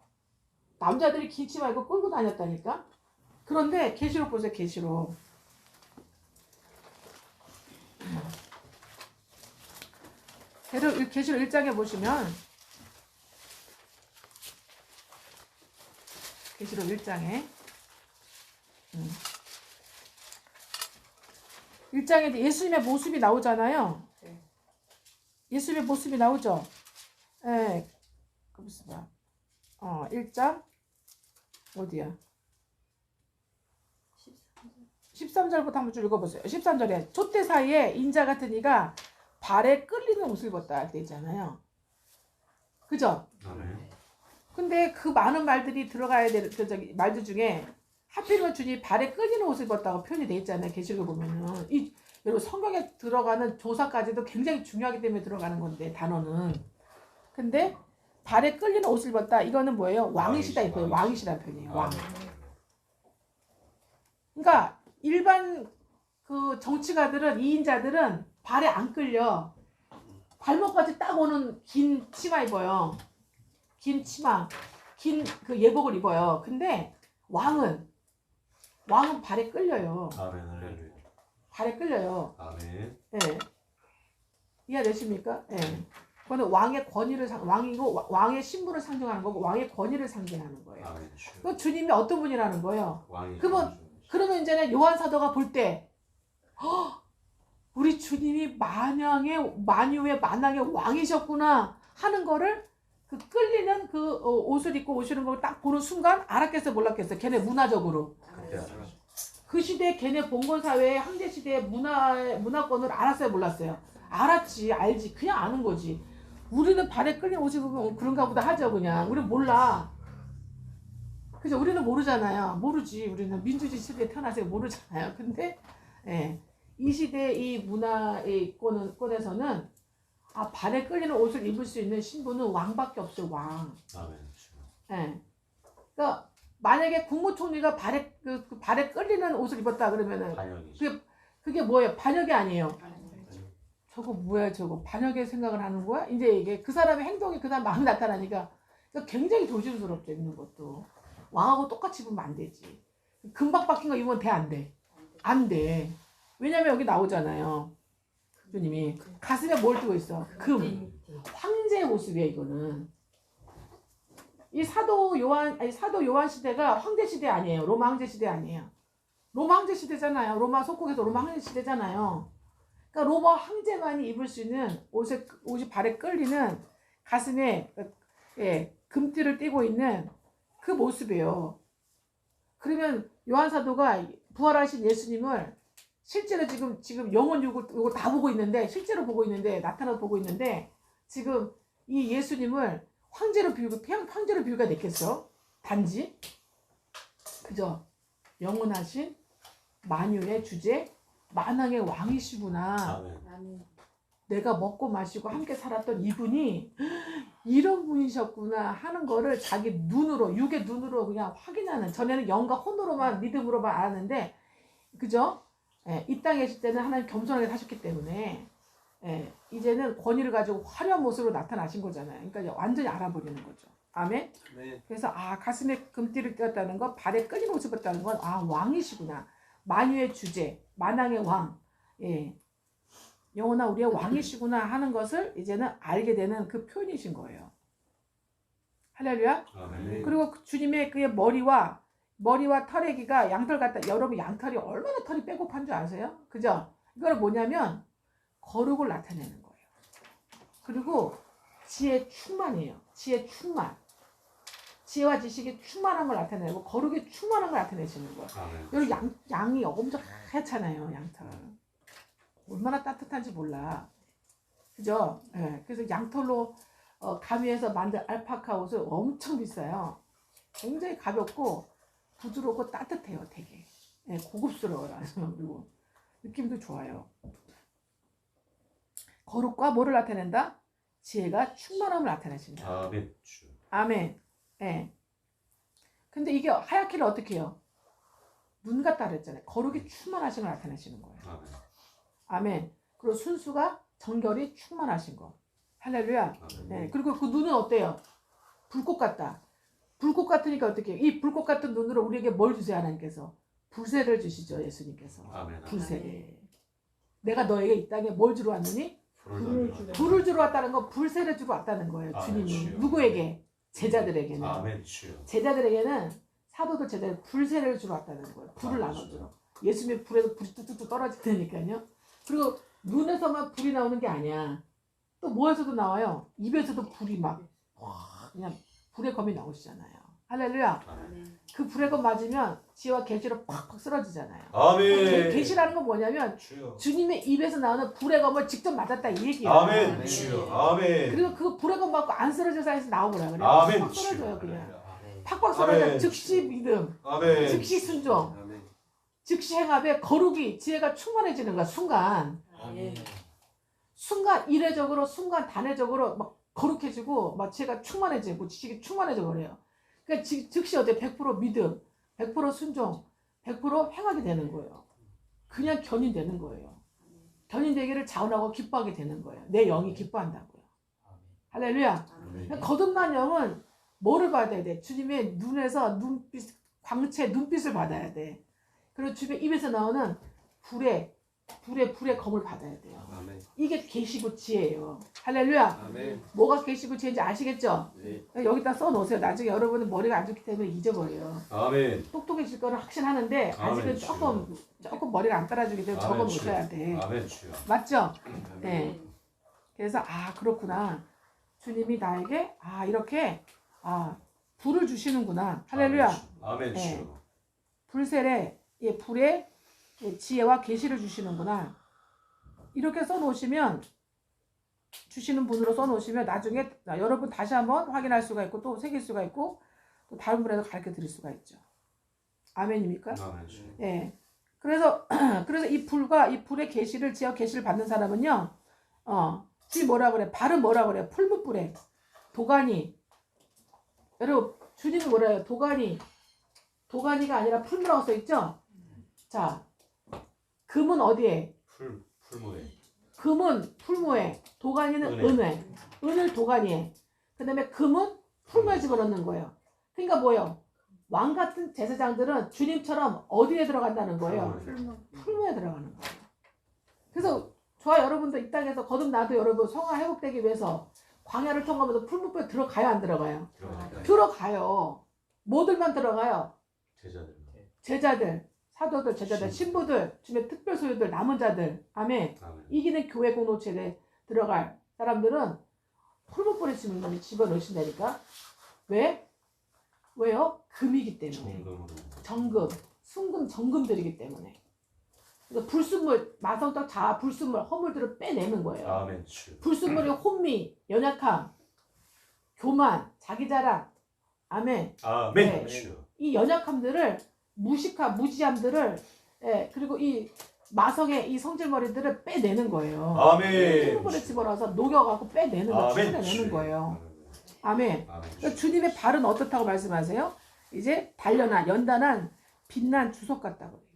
남자들이 긴 치마 입고 끌고 다녔다니까. 그런데 계시록 보세요. 계시록. 계시록 1장에 보시면 계시록 1장에 1장에 예수님의 모습이 나오잖아요. 예수님의 모습이 나오죠. 예. 무슨 봐. 1장 어디야? 13절부터 한번 쭉 읽어보세요. 13절에 촛대 사이에 인자 같은 이가 발에 끌리는 옷을 입었다 돼 있잖아요. 그죠? 아멘. 근데 그 많은 말들이 들어가야 될 말들 중에 하필이면 주님이 발에 끌리는 옷을 입었다고 표현이 돼 있잖아요. 계시록을 보면은 여러분 성경에 들어가는 조사까지도 굉장히 중요하기 때문에 들어가는 건데 단어는. 근데 발에 끌리는 옷을 입었다. 이거는 뭐예요? 왕이시다 이거예요. 왕이시. 왕이시라는 표현이에요. 왕. 아멘. 그러니까 일반 그 정치가들은 이인자들은 발에 안 끌려. 발목까지 딱 오는 긴 치마 입어요. 긴 치마, 긴 그 예복을 입어요. 근데 왕은 발에 끌려요. 아멘. 할렐루야. 발에 끌려요. 아멘. 예. 이해되십니까? 예. 그거는 왕의 권위를 왕이고 왕의 신분을 상징하는 거고 왕의 권위를 상징하는 거예요. 아멘. 주여. 그 주님이 어떤 분이라는 거예요. 왕이 그러면 이제는 요한 사도가 볼 때 우리 주님이 만유의 만왕의 왕이셨구나 하는 거를 그 끌리는 그 옷을 입고 오시는 걸 딱 보는 순간 알았겠어 몰랐겠어. 걔네 문화적으로. 그때 알았죠. 그 시대에 걔네 봉건 사회의 황제 시대의 문화권을 알았어요 몰랐어요. 알았지 알지 그냥 아는 거지. 우리는 발에 끌린 옷이 그런가 보다 하죠 그냥. 우리는 몰라. 그죠? 우리는 모르잖아요. 모르지. 우리는 민주주의 시대에 태어나서 모르잖아요. 근데 예, 이 시대 이 문화의 권에서는 발에 끌리는 옷을 입을 수 있는 신분은 왕밖에 없어요. 왕. 아멘. 주여. 예. 그러니까 만약에 국무총리가 발에 끌리는 옷을 입었다 그러면은 반역이죠. 그게 뭐예요? 반역이 아니에요. 저거 뭐야 저거 반역의 생각을 하는 거야? 이제 이게 그 사람의 행동이 그 사람 마음이 나타나니까 그러니까 굉장히 조심스럽죠 입는 것도. 왕하고 똑같이 입으면 안 되지. 금박 박힌 거 입으면 돼 안 돼? 안 돼. 왜냐면 여기 나오잖아요. 주님이 가슴에 뭘 띠고 있어? 금. 황제의 모습이에요 이거는. 이 사도 요한 시대가 황제 시대 아니에요. 로마 황제 시대 아니에요. 로마 황제 시대잖아요. 로마 속국에서 로마 황제 시대잖아요. 그러니까 로마 황제만이 입을 수 있는 옷이 발에 끌리는 가슴에 금띠를 띠고 있는 그 모습이에요. 그러면 요한 사도가 부활하신 예수님을 실제로 지금 영혼 육을 다 보고 있는데 실제로 보고 있는데 나타나서 보고 있는데 지금 이 예수님을 황제로 비유가 됐겠어? 단지 그죠? 영원하신 만유의 주제 만왕의 왕이시구나. 아멘. 내가 먹고 마시고 함께 살았던 이분이 이런 분이셨구나 하는 거를 자기 눈으로 육의 눈으로 그냥 확인하는. 전에는 영과 혼으로만 믿음으로만 알았는데 그죠? 예, 이 땅에 있을 때는 하나님 겸손하게 사셨기 때문에 이제는 권위를 가지고 화려한 모습으로 나타나신 거잖아요. 그러니까 완전히 알아버리는 거죠. 아멘? 네. 그래서 가슴에 금띠를 띄었다는 건 발에 끌린 옷을 입었다는 건 왕이시구나. 만유의 주제, 만왕의 왕. 예. 영원한 우리의 왕이시구나 하는 것을 이제는 알게 되는 그 표현이신 거예요. 할렐루야. 아멘. 그리고 주님의 그의 머리와 털의 기가 양털 같다. 여러분 양털이 얼마나 털이 빼곡한 줄 아세요? 그죠? 이거는 뭐냐면 거룩을 나타내는 거예요. 그리고 지혜 충만이에요. 지혜 충만. 지혜와 지식이 충만한 걸 나타내고 거룩이 충만한 걸 나타내시는 거예요. 아멘. 여기 양이 엄청 하얗잖아요. 양털. 얼마나 따뜻한지 몰라. 그죠? 예. 그래서 양털로 가미해서 만든 알파카 옷은 엄청 비싸요. 굉장히 가볍고 부드럽고 따뜻해요. 되게. 예, 고급스러워요. 아주. 그리고 느낌도 좋아요. 거룩과 뭐를 나타낸다? 지혜가 충만함을 나타내신다. 아멘. 주여. 아멘. 예. 근데 이게 하얗기를 어떻게 해요? 눈 같다 그랬잖아요. 거룩이 충만하신 걸 나타내시는 거예요. 아멘. 아멘. 그리고 순수가 정결이 충만하신 거. 할렐루야. 아멘. 네. 그리고 그 눈은 어때요? 불꽃 같다. 불꽃 같으니까 어떻게 해요? 이 불꽃 같은 눈으로 우리에게 뭘 주세요? 하나님께서 불새를 주시죠. 예수님께서. 아멘. 불새. 내가 너에게 이 땅에 뭘 주러 왔느니? 불을 주여. 불을 주러 왔다는 건 불새를 주러 왔다는 거예요. 아멘, 주님이. 주여. 누구에게? 제자들에게는. 아멘. 주여. 제자들에게는 사도들 제자들 불새를 주러 왔다는 거예요. 불을 아멘, 나눠주러. 예수님의 불에서 불이 뚝뚝뚝 떨어지니까요. 그리고 눈에서만 불이 나오는 게 아니야. 또 뭐에서도 나와요. 입에서도 불이 막 그냥 불의 검이 나오시잖아요. 할렐루야. 아멘. 그 불의 검 맞으면 지혜와 계시로 팍팍 쓰러지잖아요. 아멘. 계시라는 건 뭐냐면 주여. 주님의 입에서 나오는 불의 검을 직접 맞았다 이 얘기야. 아멘. 주여. 아멘. 그리고 그 불의 검 맞고 안 쓰러질 사이에서 나오거나 그래. 아멘. 팍 쓰러져요 주여. 그냥. 팍팍 쓰러져. 아멘. 즉시 믿음, 아멘. 즉시 순종, 아멘. 즉시 행합에 거룩이 지혜가 충만해지는 거야. 순간. 아멘. 순간 이례적으로 순간 단회적으로 막 거룩해지고 막 제가 충만해지고 지식이 충만해져 버려요. 그러니까 즉시 어때 100% 믿음, 100% 순종, 100% 행하게 되는 거예요. 그냥 견인되는 거예요. 견인되기를 자원하고 기뻐하게 되는 거예요. 내 영이 기뻐한다고요. 할렐루야. 아멘. 거듭난 영은 뭐를 받아야 돼? 주님의 눈에서 눈빛, 광채 눈빛을 받아야 돼. 그리고 주님의 입에서 나오는 불의 검을 받아야 돼요. 아멘. 이게 계시고 지혜예요. 할렐루야. 아멘. 뭐가 계시고 지혜인지 아시겠죠? 네. 여기다 써놓으세요. 나중에 여러분은 머리가 안 좋기 때문에 잊어버려요. 아멘. 똑똑해질 거는 확신하는데 아직은 아멘, 조금 머리가 안 따라주기 때문에 적어 아멘, 놓으셔야 돼. 아멘 주여. 맞죠? 아멘. 네. 그래서 그렇구나. 주님이 나에게 이렇게 불을 주시는구나. 할렐루야. 아멘 네. 주여. 불셀에 불의 지혜와 계시를 주시는구나. 이렇게 써놓으시면 주시는 분으로 써놓으시면 나중에 여러분 다시 한번 확인할 수가 있고 또 새길 수가 있고 또 다른 분에도 가르쳐 드릴 수가 있죠. 아멘입니까? 아멘 주여. 예. 그래서 이 불과 이 불의 계시를 지혜와 계시를 받는 사람은요. 주님 뭐라 그래? 발은 뭐라 그래? 풀무불에 도가니. 여러분 주님이 뭐라 해요? 도가니가 아니라 풀무라고 써 있죠? 자, 금은 어디에? 풀무에. 금은 풀무에, 도가니는 은혜. 은혜. 은을 도가니에. 그 다음에 금은 풀무에 집어넣는 거예요. 그러니까 뭐예요? 왕 같은 제사장들은 주님처럼 어디에 들어간다는 거예요? 풀무에 들어가는 거예요. 그래서 저와 여러분도 이 땅에서 거듭나도 여러분 성화 회복되기 위해서 광야를 통과하면서 풀무불에 들어가요, 안 들어가요? 들어가요. 뭐들만 들어가요? 제자들, 사도들, 제자들, 신부들, 주님의 특별 소유들, 남은 자들, 아멘. 아멘. 이기는 교회 공동체에 들어갈 사람들은 풀무불에 집어넣으신다니까. 왜? 왜요? 금이기 때문에. 정금으로. 정금들이기 때문에. 그래서 불순물, 마성떡 자아, 불순물, 허물들을 빼내는 거예요. 아멘 주여. 불순물이 혼미, 연약함, 교만, 자기자랑, 아멘. 아멘 네. 주여. 이 연약함들을 무지함들을 그리고 이 마성의 이 성질머리들을 빼내는 거예요. 아멘. 풀무불에 집어넣어서 녹여갖고 빼내는 거, 아멘 추려내는 주여. 거예요. 아멘. 아멘 그러니까 주님의 발은 어떻다고 말씀하세요? 이제 단련한, 연단한, 빛난 주석 같다고 그래요.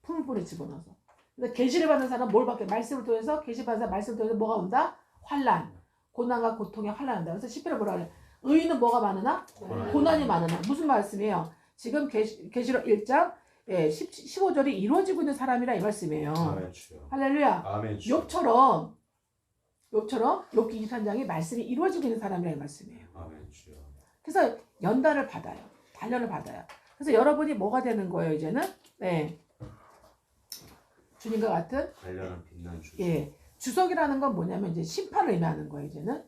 풀무불에 집어넣어서. 그래서 계시를 받는 사람은 뭘 받게? 말씀을 통해서 계시 받는 사람 말씀을 통해서 뭐가 온다? 환난, 고난과 고통에 환난한다. 그래서 시편에 뭐라 그래? 의인은 뭐가 많으나? 고난이 많으나. 무슨 말씀이에요? 지금 계시록 1장 15절이 이루어지고 있는 사람이라 이 말씀이에요. 아멘 주여. 할렐루야. 아멘 주여. 욥처럼 욥기 23장이 말씀이 이루어지고 있는 사람이라 이 말씀이에요. 아멘 주여. 그래서 연단을 받아요. 단련을 받아요. 그래서 여러분이 뭐가 되는 거예요, 이제는? 네. 주님과 같은 단련한 빛난 주여. 주석이라는 건 뭐냐면 이제 심판을 의미하는 거예요, 이제는.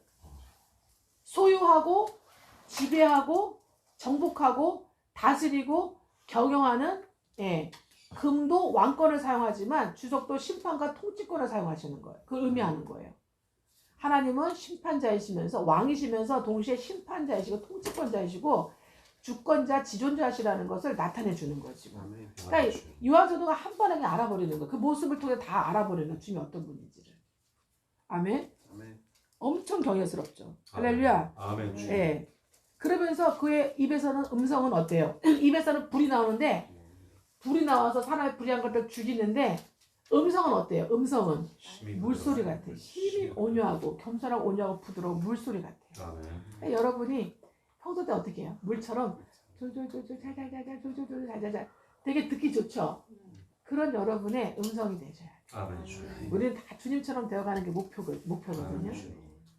소유하고 지배하고 정복하고 다스리고 경영하는 금도 왕권을 사용하지만 주석도 심판과 통치권을 사용하시는 거예요. 그걸 의미하는 거예요. 하나님은 심판자이시면서 왕이시면서 동시에 심판자이시고 통치권자이시고 주권자 지존자시라는 것을 나타내 주는 거예요, 지금. 아멘. 그러니까 요한사도가 한 번에 알아버리는 거예요. 그 모습을 통해 다 알아버리는 거예요, 주님이 어떤 분인지를. 아멘. 아멘. 엄청 경외스럽죠. 할렐루야. 아멘 주여. 예. 그러면서 그의 입에서는 음성은 어때요? 입에서는 불이 나오는데 불이 나와서 사람의 불의한 것들 죽이는데 음성은 어때요? 음성은 물소리 같아요. 힘이 온유하고 겸손하고 온유하고 부드러운 물소리 같아요. 아멘. 그러니까 여러분이 평소 때 어떻게 해요? 물처럼 졸졸졸졸 잘잘잘잘 졸졸졸 잘잘잘 되게 듣기 좋죠? 그런 여러분의 음성이 되셔야 돼요. 아멘 주여. 우리는 다 주님처럼 되어가는 게 목표거든요. 아멘 주여.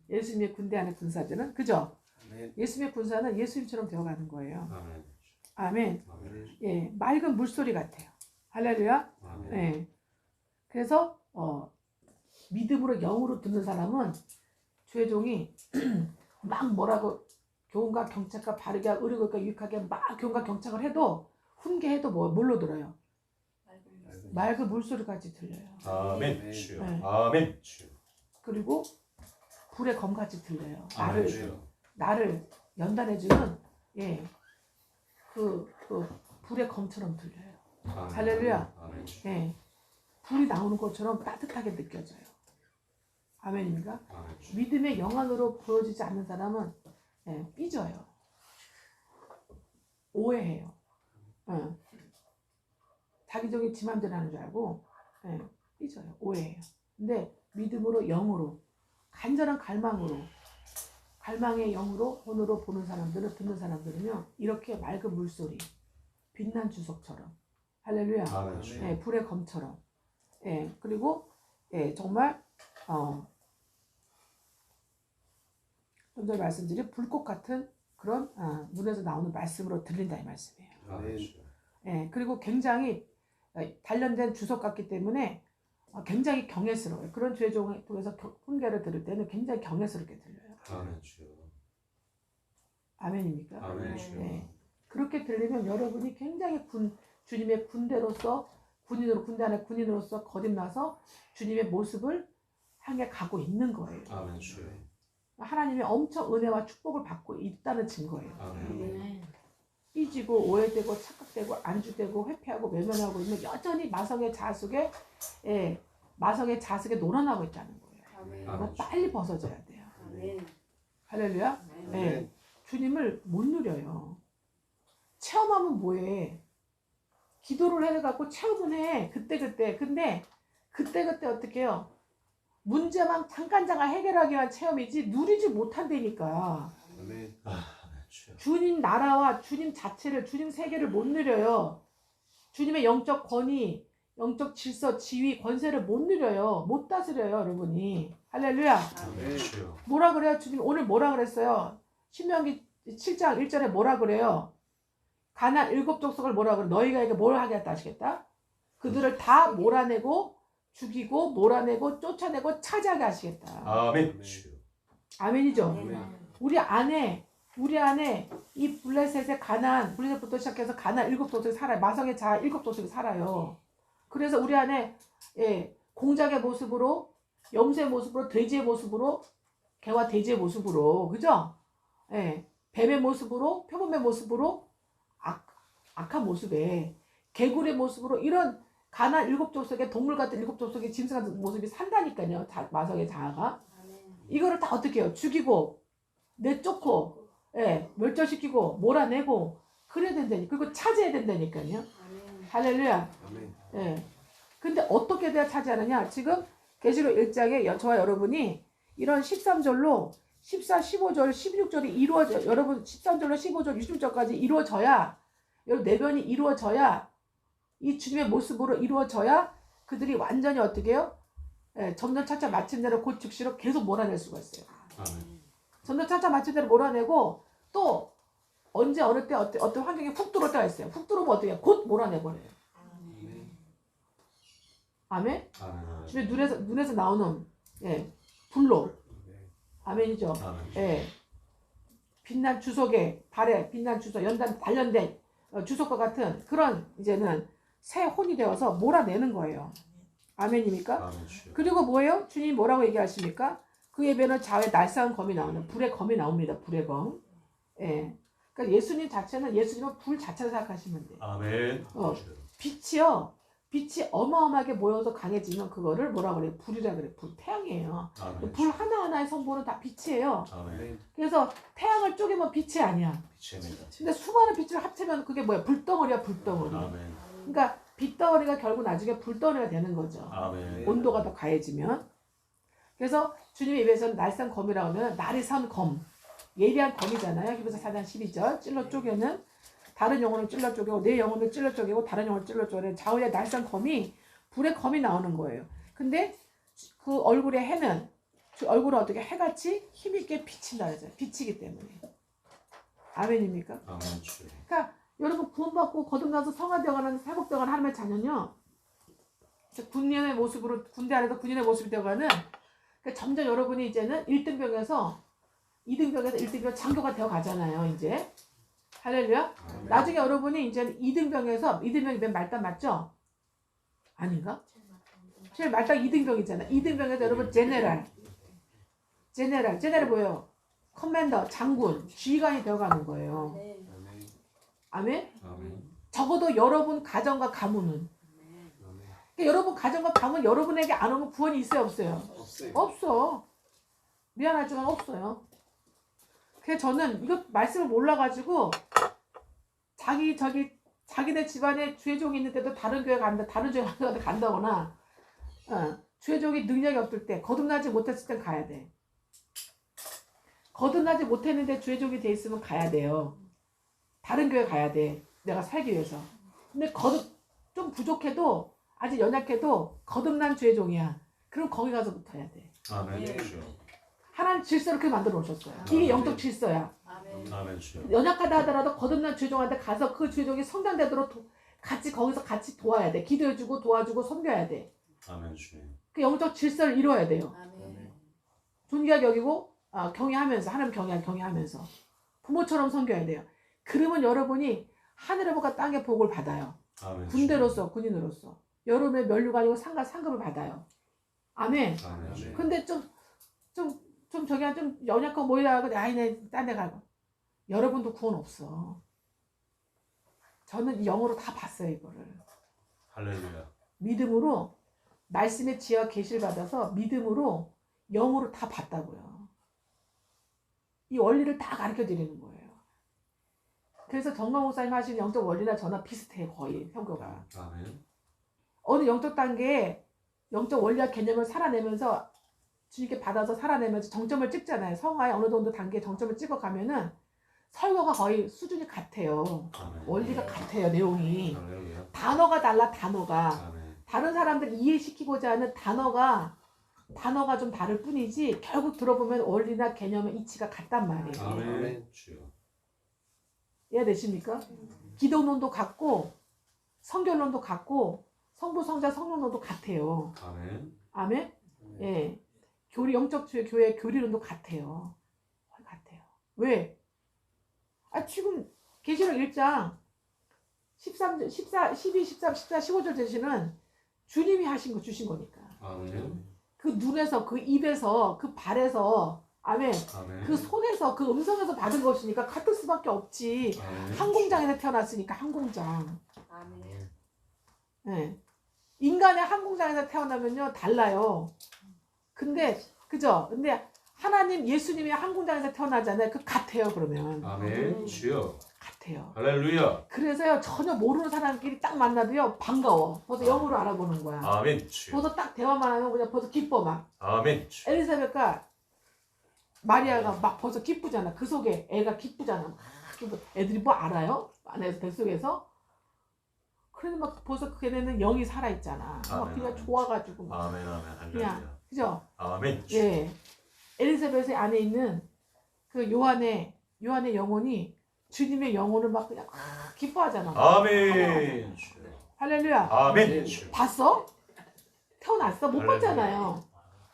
예수님의 군대 안에 군사들은 그죠? 아멘. 예수님의 군사는 예수님처럼 되어가는 거예요. 아멘. 아멘. 아멘. 맑은 물소리 같아요. 할렐루야. 아멘. 그래서 믿음으로 영으로 듣는 사람은 주의 종이 막 뭐라고 교훈과 경착과 바르게 의리고 유익하게 막 교훈과 경착을 해도 훈계해도 뭘로 들어요? 맑은 물소리같이 들려요. 아멘 주여. 네. 아멘 주여. 그리고 불의 검같이 들려요. 아멘 주여. 나를 연단해주는 그 불의 검처럼 들려요. 아멘. 할렐루야. 아멘 주여. 불이 나오는 것처럼 따뜻하게 느껴져요. 아멘입니까? 아멘 주여. 믿음의 영안으로 보여지지 않는 사람은 삐져요. 오해해요. 자기적인 지 맘대로 하는 줄 알고 삐져요. 오해해요. 근데 믿음으로 영으로 간절한 갈망의 영으로 본으로 보는 사람들은 듣는 사람들은요 이렇게 맑은 물소리 빛난 주석처럼 할렐루야 아멘 주여. 불의 검처럼 그리고 정말 좀 전에 말씀드린 불꽃 같은 그런 문에서 나오는 말씀으로 들린다 이 말씀이에요. 아멘 주여. 그리고 굉장히 단련된 주석 같기 때문에 굉장히 경외스러워요. 그런 주의 종을 통해서 훈계를 들을 때는 굉장히 경외스럽게 들려요. 아멘 주여. 아멘입니까? 아멘 주여. 그렇게 들리면 여러분이 굉장히 주님의 군대로서 군대 안에 군인으로서 거듭나서 주님의 모습을 향해 가고 있는 거예요. 아멘 주여. 하나님의 엄청 은혜와 축복을 받고 있다는 증거예요. 아멘. 삐지고 오해되고 착각되고 안주되고 회피하고 외면하고 있는 여전히 마성의 자숙에 놀아나고 있다는 거예요. 아멘. 빨리 벗어져야 돼요. 아멘. 할렐루야. 아멘. 주님을 못 누려요. 체험하면 뭐해? 기도를 해갖고 체험은 해. 그때. 근데 그때 어떻게 해요? 문제만 잠깐 해결하기 위한 체험이지 누리지 못한다니까. 아멘. 아멘 주여. 주님 나라와 주님 자체를 주님 세계를 못 누려요. 주님의 영적 권위, 영적 질서, 지위, 권세를 못 누려요. 못 다스려요, 여러분이. 할렐루야. 아멘 주여. 뭐라 그래요? 주님 오늘 뭐라 그랬어요? 신명기 7장 1절에 뭐라 그래요? 가나안 7족속을 뭐라 그래? 너희가 이게 뭘 하겠다 하시겠다? 그들을 다 몰아내고 죽이고 몰아내고 쫓아내고 차지하게 하시겠다. 아멘 주여. 아멘이죠? 아멘. 우리 안에 이 블레셋의 블레셋부터 시작해서 가나안 7족속이 살아요. 마성의 자 7족속이 살아요. 그래서 우리 안에 공작의 모습으로, 염소의 모습으로, 돼지의 모습으로, 개와 돼지의 모습으로, 그죠? 뱀의 모습으로, 표범의 모습으로, 악한 모습에, 개구리의 모습으로, 이런 가나안 7족속의 동물 같은 7족속의 짐승 같은 모습이 산다니까요. 마성의 자아가. 이거를 다 어떻게 해요? 죽이고, 내쫓고, 멸절시키고, 몰아내고, 그래야 된다니까. 그리고 차지해야 된다니까요. 할렐루야. 아멘. 근데 어떻게 돼야 차지하느냐? 지금 계시록 1장에 저와 여러분이 이런 13절로 14, 15절, 16절이 이루어져, 여러분 13절로 15절, 16절까지 이루어져야, 여러분 내면이 이루어져야, 이 주님의 모습으로 이루어져야 그들이 완전히 어떻게 해요? 점점 차차 마침내로 곧 즉시로 계속 몰아낼 수가 있어요. 아멘. 점점 차차 마침내로 몰아내고 또 언제 어느 때 어떤 환경에 훅 들어올 때가 있어요. 훅 들어오면 어떻게 해요? 곧 몰아내버려요. 아멘? 아멘. 주의 눈에서 나오는 불로. 아멘이죠. 아멘. 빛난 주석에 발에 빛난 주석 연단 단련된 주석과 같은 그런 이제는 새 혼이 되어서 몰아내는 거예요. 아멘입니까? 아멘 주여. 그리고 뭐예요? 주님 뭐라고 얘기하십니까? 그 예배는 좌우에 날싸운 검이 나오는 불의 검이 나옵니다. 불의 검. 그러니까 예수님 자체는 예수님은 불 자체를 생각하시면 돼요. 아멘. 빛이 어마어마하게 모여서 강해지면 그거를 뭐라 그래요? 불이라 그래요. 불, 태양이에요. 아멘. 불 하나하나의 성분은 다 빛이에요. 아멘. 그래서 태양을 쪼개면 빛이 아니야. 빛입니다. 근데 수많은 빛을 합치면 그게 뭐야? 불덩어리야, 불덩어리. 아멘. 그러니까 빛덩어리가 결국 나중에 불덩어리가 되는 거죠. 아멘. 온도가 더 가해지면. 그래서 주님의 입에서는 날쌘 검이라고 하면 날이 선 검. 예리한 검이잖아요. 히브리서 4장 12절. 찔러 쪼개는 다른 영혼을 찔러 쪼개고 내 영혼을 찔러 쪼개고 다른 영혼을 찔러 쪼개는 좌우의 날쌘 검이 불의 검이 나오는 거예요. 근데 그 얼굴에 해는 그 얼굴은 어떻게 해같이 힘있게 비친다 그러죠. 비치기 때문에. 아멘입니까? 아멘 주여. 그러니까 여러분 구원받고 거듭나서 성화되어가는 회복되어가는 하나님의 자녀는요. 군인의 모습으로 군대 안에서 군인의 모습이 되어가는 그러니까 점점 여러분이 이제는 1등병에서 2등병에서 1등병 장교가 되어 가잖아요. 이제 할렐루야. 아멘. 나중에 여러분이 이제 2등병에서 2등병이 맨 말단 맞죠? 아닌가? 제일 말단 2등병이잖아. 2등병에서 여러분 제네랄 뭐예요? 커맨더, 장군, 지휘관이 되어가는 거예요. 아멘? 아멘. 적어도 여러분 가정과 가문은 그러니까 여러분 가정과 방은 여러분에게 안 오면 구원이 있어요, 없어요? 없어요. 없어. 미안하지만 없어요. 그래서 저는 이거 말씀을 몰라가지고 자기네 집안에 주의종이 있는데도 다른 교회 간다거나 주의종이 능력이 없을 때 거듭나지 못했을 땐 가야 돼. 거듭나지 못했는데 주의종이 돼 있으면 가야 돼요. 다른 교회 가야 돼. 내가 살기 위해서. 근데 좀 부족해도 아직 연약해도 거듭난 주의종이야. 그럼 거기 가서 붙어야 돼. 아멘 주여. 하나님 질서를 그렇게 만들어 놓으셨어요. 이게 영적 질서야. 아멘 주여. 연약하다 하더라도 거듭난 주의종한테 가서 그 주의종이 성장되도록 거기서 같이 도와야 돼. 기도해주고 도와주고 섬겨야 돼. 아멘 주여. 그 영적 질서를 이루어야 돼요. 아멘. 존귀하게 여기고 경외하면서 하나님 경외하면서 부모처럼 섬겨야 돼요. 그러면 여러분이 하늘의 복과 땅의 복을 받아요. 아멘. 군대로서 군인으로서 여러분의 면류가 아니고 상급을 받아요. 아멘. 아멘 주여. 근데 좀 연약하고 모이다가 아이네 딴 데 가고 여러분도 구원 없어. 저는 영어로 다 봤어요 이거를. 할렐루야. 믿음으로 말씀의 지혜와 계시를 받아서 믿음으로 영어로 다 봤다고요. 이 원리를 다 가르쳐 드리는 거예요. 그래서 정광 목사님 하시는 영적 원리나 저나 비슷해요 거의 성교가. 아멘. 어느 영적 단계에 영적 원리와 개념을 살아내면서 주님께 받아서 살아내면서 정점을 찍잖아요. 성화의 어느 정도 단계에 정점을 찍어가면은 설교가 거의 수준이 같아요. 아멘. 원리가 같아요 내용이. 할렐루야. 단어가 달라 단어가. 아멘. 다른 사람들 이해시키고자 하는 단어가 좀 다를 뿐이지 결국 들어보면 원리나 개념의 이치가 같단 말이에요. 아멘 주여. 이해되십니까? 기독론도 같고 성결론도 같고 성부 성자 성령론도 같아요. 아멘. 아멘? 예. 영적 교회 교리론도 같아요. 같아요. 왜? 지금 계시록 1장 13, 14, 12, 13, 14, 15절 되시는 주님이 주신 거니까. 아멘. 그 눈에서, 그 입에서, 그 발에서, 아멘. 아멘. 그 손에서, 그 음성에서 받은 것이니까 같을 수밖에 없지. 아멘. 한 공장에서 태어났으니까 한 공장. 아멘. 예. 인간의 한 공장에서 태어나면요 달라요. 근데 그죠? 근데 하나님 예수님이 한 공장에서 태어나잖아요. 그 같아요 그러면. 아멘 주여. 같아요. 할렐루야. 그래서요 전혀 모르는 사람끼리 딱 만나도요 반가워. 벌써 영어로 알아보는 거야. 아멘 주여. 벌써 딱 대화만 하면 그냥 벌써 기뻐 막. 아멘 주여. 엘리사벳과 마리아가 막 벌써 기쁘잖아. 그 속에 애가 기쁘잖아. 막 기쁘. 애들이 뭐 알아요? 안에서 뱃속에서. 그래서 막 벌써 걔네는 영이 살아있잖아. 막 아멘, 그냥 아멘. 좋아가지고 막. 아멘 아멘 그냥 할렐루야. 그죠? 아멘 주여. 예. 엘리사벳의 안에 있는 그 요한의 영혼이 주님의 영혼을 막 그냥 기뻐하잖아. 아멘 주여. 할렐루야. 아멘 주여. 봤어? 태어났어? 못 할렐루야. 봤잖아요.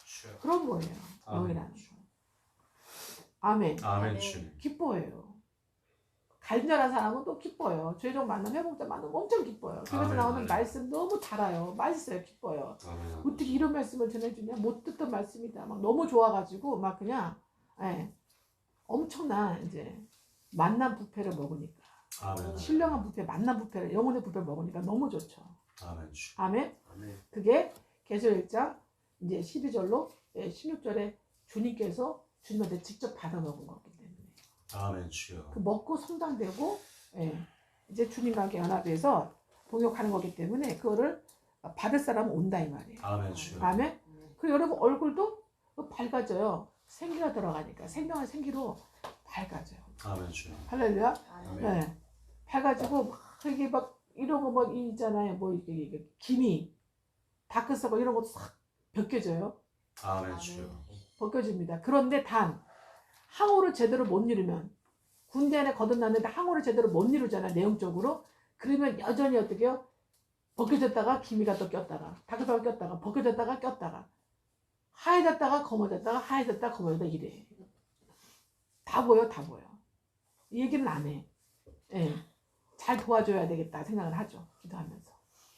주여. 그런 거예요. 아멘. 영이라는 거. 아멘. 아멘 주여. 기뻐해요. 간절한 사람은 또 기뻐요. 죄종 만나면 회복자 만나면 엄청 기뻐요. 그래서 아멘, 나오는 아멘. 말씀 너무 달아요. 맛있어요. 기뻐요. 아멘. 어떻게 이런 말씀을 전해주냐? 못 듣던 말씀이다. 막 너무 좋아가지고 막 그냥 엄청난 이제 만남 뷔페를 먹으니까 아멘. 신령한 뷔페, 만남 뷔페를 영혼의 뷔페를 먹으니까 너무 좋죠. 아멘 주여. 아멘. 아멘. 그게 계시록 1장 이제 12절로 16절에 주님께서 주님한테 직접 받아 먹은 거기 때문에 아멘 주여. 그 먹고 성장되고 이제 주님과 함께 연합해서 동역하는 거기 때문에 그거를 받을 사람은 온다 이 말이에요. 아멘 주여. 아멘. 그리고 여러분 얼굴도 밝아져요. 생기가 들어가니까 생명의 생기로 밝아져요. 아멘 주여. 할렐루야. 아멘. 네. 밝아지고 막 이게 막 이런 거 막 있잖아요. 뭐 이게 기미, 다크서클 이런 것도 싹 벗겨져요. 아멘 주여. 벗겨집니다. 그런데 단 항우를 제대로 못 이루면 군대 안에 거듭났는데 항우를 제대로 못 이루잖아 내용적으로. 그러면 여전히 어떻게 해요? 벗겨졌다가 기미가 또 꼈다가 다크서클 꼈다가 벗겨졌다가 꼈다가 하얘졌다가 검어졌다가 하얘졌다가 검어졌다 이래. 다 보여 다 보여. 이 얘기는 안 해. 예. 잘 도와줘야 되겠다 생각을 하죠. 기도하면서.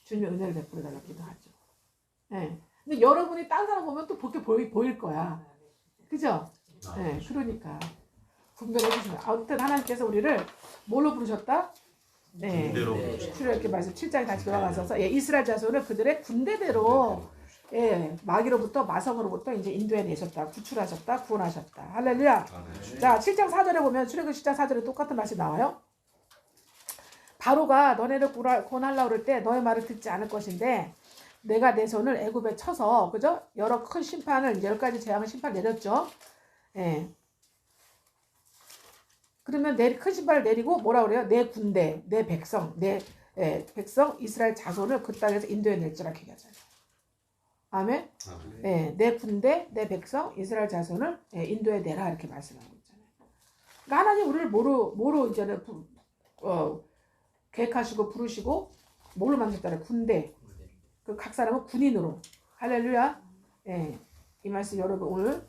주님의 은혜를 베풀어 달라고 기도하죠. 예. 근데 여러분이 딴 사람 보면 또 그렇게 보일 거야. 그죠? 아멘 네, 주여. 그러니까 분별해 주시면 아무튼 하나님께서 우리를 뭘로 부르셨다? 네. 군대로 출애굽기 말씀 7장에 다시 돌아가셔서 예, 이스라엘 자손을 그들의 군대대로 예, 마귀로부터 마성으로부터 이제 인도해 내셨다, 구출하셨다, 구원하셨다. 할렐루야. 아멘. 자, 7장 4절에 보면 출애굽기 7장 4절에 똑같은 말씀이 나와요. 바로가 너네를 구원하려고 그럴 때 너의 말을 듣지 않을 것인데 내가 내 손을 애굽에 쳐서 그죠? 여러 큰 심판을 10가지 재앙의 심판을 내렸죠. 예. 그러면 큰 심판을 내리고 뭐라 그래요? 내 군대, 내 백성, 내 백성 이스라엘 자손을 그 땅에서 인도해 낼지라 얘기하잖아요. 아멘. 예, 내 군대, 내 백성 이스라엘 자손을 인도해 내라 이렇게 말씀하고 있잖아요. 그러니까 하나님 우리를 뭐로 이제는 계획하시고 부르시고 뭘로 만드셨다래? 군대. 그 각 사람은 군인으로. 할렐루야. 예, 이 말씀 여러분 오늘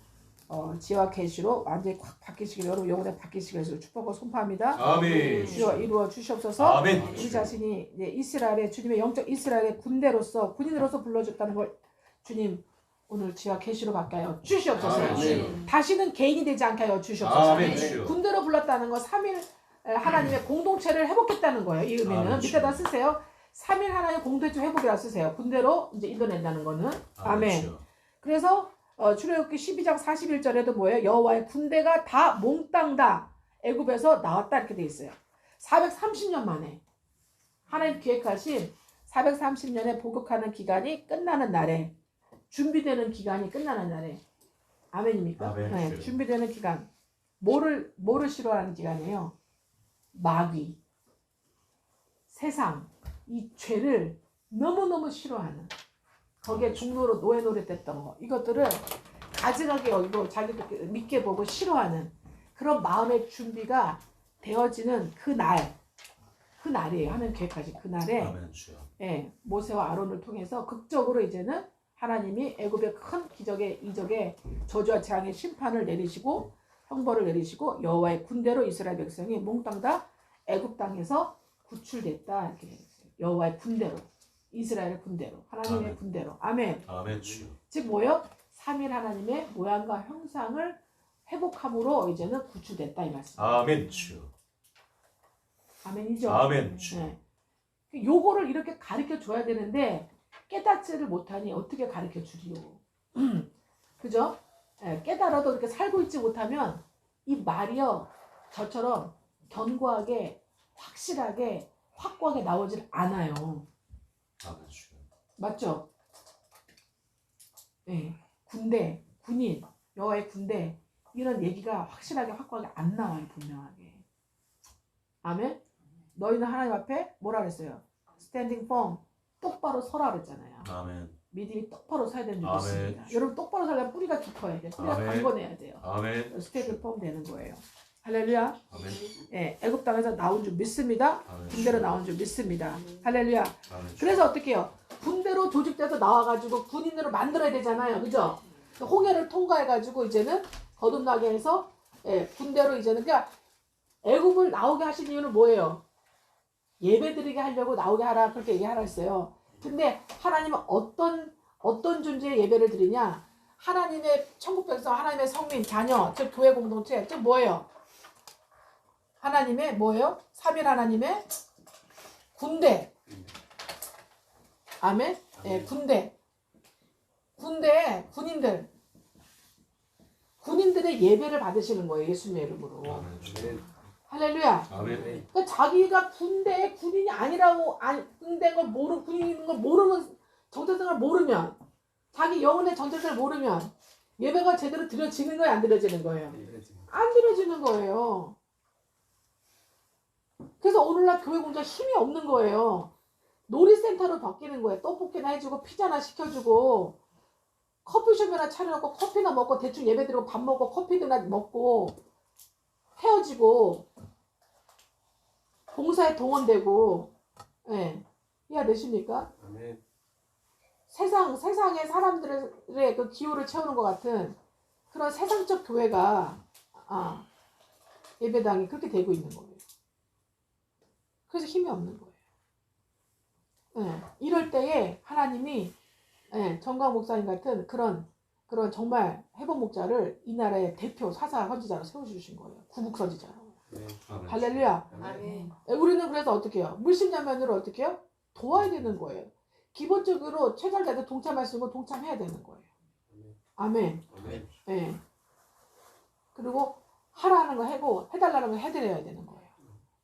지혜와 계시로 완전히 확 바뀌시길 여러분 영혼에 바뀌시길 해서 축복과 선포합니다. 아멘. 주여 이루어 주시옵소서. 아멘. 우리 자신이 이제 이스라엘의 주님의 영적 이스라엘의 군대로서 군인으로서 불러줬다는 걸 주님 오늘 지혜와 계시로 바뀌어 주시옵소서. 아멘. 다시는 개인이 되지 않게 하여 주시옵소서. 아멘, 주여. 군대로 불렀다는 거 3일 하나님의 공동체를 회복했다는 거예요. 이 의미는 아멘, 밑에다 주여. 쓰세요. 3일 하나님의 공동체 회복이라 쓰세요. 군대로 이제 인도낸다는 거는. 아멘. 주여. 그래서 출애굽기 12장 41절에도 뭐예요? 여호와의 군대가 다 몽땅 다 애굽에서 나왔다 이렇게 돼 있어요. 430년 만에 하나님 기획하신 430년의 복역하는 기간이 끝나는 날에 준비되는 기간이 끝나는 날에 아멘입니까? 아멘, 네, 주여. 준비되는 기간 뭐를 싫어하는 기간이에요? 마귀, 세상, 이 죄를 너무너무 싫어하는 거기에 중로로 노예 노릇했던 거 이것들을 가증하게 여기고 자기도 믿게 보고 싫어하는 그런 마음의 준비가 되어지는 그 날이에요. 하나님 계획하신 그 날에 아멘. 주여. 예, 모세와 아론을 통해서 극적으로 이제는 하나님이 애굽의 큰 기적의 이적의 저주와 재앙의 심판을 내리시고 형벌을 내리시고 여호와의 군대로 이스라엘 백성이 몽땅 다 애굽 땅에서 구출됐다 이렇게 되어 있어요. 여호와의 군대로 이스라엘의 군대로 하나님의 아멘. 군대로 아멘. 아멘. 주여. 즉 뭐요? 3일 하나님의 모양과 형상을 회복함으로 이제는 구출됐다 이 말씀. 아멘. 주여. 아멘이죠. 아멘. 주여. 네. 요거를 이렇게 가르쳐 줘야 되는데 깨닫지를 못하니 어떻게 가르쳐 주리요? 그죠? 예, 깨달아도 이렇게 살고 있지 못하면 이 말이요 저처럼 견고하게 확실하게 확고하게 나오질 않아요. 아멘. 주여. 맞죠? 예, 군대, 군인, 여호와의 군대 이런 얘기가 확실하게 확고하게 안 나와요. 분명하게. 아멘. 너희는 하나님 앞에 뭐라 그랬어요? 스탠딩 firm 똑바로 서라 그랬잖아요. 아멘. 믿음이 똑바로 서야 되는 줄 아멘. 믿습니다. 여러분 똑바로 살려면 뿌리가 깊어야 돼요. 뿌리가 아멘. 강건해야 돼요. 아멘. 스탠딩 firm 되는 거예요. 할렐루야. 아멘. 예, 애굽 땅에서 나온 줄 믿습니다. 아멘. 군대로 나온 줄 믿습니다. 할렐루야. 아멘. 그래서 어떻게 해요? 군대로 조직돼서 나와가지고 군인으로 만들어야 되잖아요. 그죠? 홍해를 통과해가지고 이제는 거듭나게 해서 군대로 이제는 그러니까 애굽을 나오게 하신 이유는 뭐예요? 예배드리게 하려고 나오게 하라 그렇게 얘기하라 했어요. 근데 하나님은 어떤 존재의 예배를 드리냐? 하나님의 천국 백성, 하나님의 성민, 자녀, 즉 교회 공동체, 즉 뭐예요? 하나님의 뭐예요? 3일 하나님의 군대. 아멘? 예, 군대. 군인들의 예배를 받으시는 거예요. 예수님의 이름으로. 아멘. 주여. 할렐루야. 아멘. 그러니까 자기가 군인이 아니라고 군대인 걸 군인인 걸 모르면 정체성을 모르면 자기 영혼의 정체성을 모르면 예배가 제대로 드려지는 거예요, 안 드려지는 거예요? 안 드려지는 거예요. 그래서 오늘날 교회 공장 힘이 없는 거예요. 놀이센터로 바뀌는 거예요. 떡볶이나 해주고 피자나 시켜주고 커피숍이나 차려놓고 커피나 먹고 대충 예배드리고 밥 먹고 커피나 먹고 헤어지고 봉사에 동원되고 이해가 되십니까? 아멘. 세상의 사람들의 그 기호를 채우는 것 같은 그런 세상적 교회가 예배당이 그렇게 되고 있는 거예요. 그래서 힘이 없는 거예요. 이럴 때에 하나님이 정강 목사님 같은 그런 정말 회복 목자를 이 나라의 대표 사사 선지자로 세워주신 거예요. 구국 선지자로. 아멘. 할렐루야. 아멘. 우리는 그래서 어떻게 해요? 물심양면으로 어떻게 해요? 도와야 되는 거예요. 기본적으로 최선을 동참할 수 있는 건 동참해야 되는 거예요. 아멘. 아멘. 예. 그리고 하라는 거 하고 해달라는 거 해드려야 되는 거예요.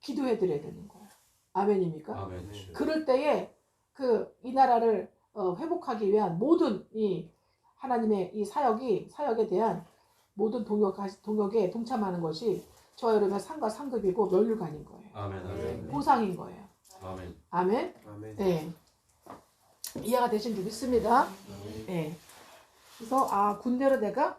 기도해드려야 되는 거예요. 아멘입니까? 아멘. 주여. 그럴 때에 이 나라를 회복하기 위한 모든 이 하나님의 이 사역에 대한 모든 동역에 동참하는 것이 저와 여러분의 상과 상급이고 면류관인 거예요. 아멘. 아멘. 보상인 거예요. 아멘. 아멘. 아멘. 네. 이해가 되신 줄 믿습니다. 네. 그래서 군대로 내가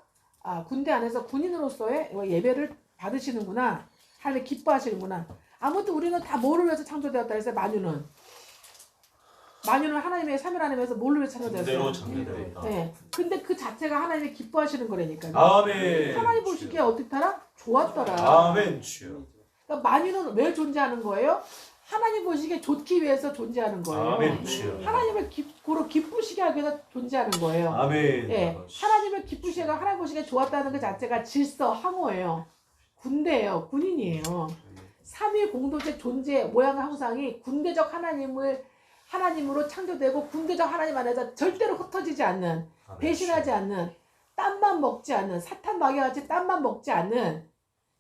군대 안에서 군인으로서의 예배를 받으시는구나. 하나님 기뻐하시는구나. 아무튼 우리는 다 뭐를 위해서 창조되었다 해서 만유는 하나님의 삼일 하나님에서 뭘로 위해서 군대로 창조되었어요? 창조되었다. 네. 근데 그 자체가 하나님이 기뻐하시는 거라니까요. 아멘. 하나님 보시기에 어떻더라? 좋았더라. 아멘. 주여. 그러니까 만유는 왜 존재하는 거예요? 하나님 보시기에 좋기 위해서 존재하는 거예요. 아멘. 주여. 하나님을 고로 기쁘시게 하기 위해서 존재하는 거예요. 아멘. 예, 하나님을 기쁘시게 하고 하나님 보시기에 좋았다는 그 자체가 질서, 항호예요. 군대예요. 군인이에요. 삼위 공동체 존재 모양 형상이 군대적 하나님으로 창조되고 군대적 하나님 안에서 절대로 흩어지지 않는, 아멘. 배신하지 않는, 땀만 먹지 않는, 사탄 마귀같이 땀만 먹지 않는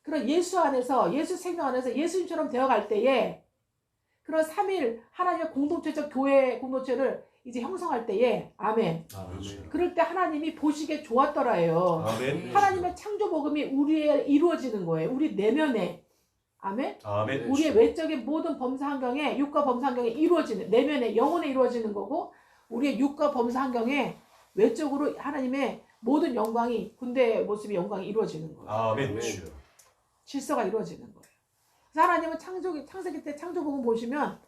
그런 예수 안에서, 예수 생명 안에서 예수님처럼 되어갈 때에 그런 삼일 하나님의 공동체적 교회 공동체를 이제 형성할 때에 아멘. 아멘. 주여. 그럴 때 하나님이 보시기에 좋았더라요. 아멘. 하나님의 창조 복음이 우리에 이루어지는 거예요. 우리 내면에. 아멘. 아멘. 우리의 외적인 모든 범사 환경에, 육과 범사 환경에 이루어지는, 내면에, 영혼에 이루어지는 거고, 우리의 육과 범사 환경에 외적으로 하나님의 모든 영광이, 군대의 모습이 영광이 이루어지는 거예요. 아멘. 주여. 질서가 이루어지는 거예요. 그래서 하나님은 창세기 때 창조복음 보시면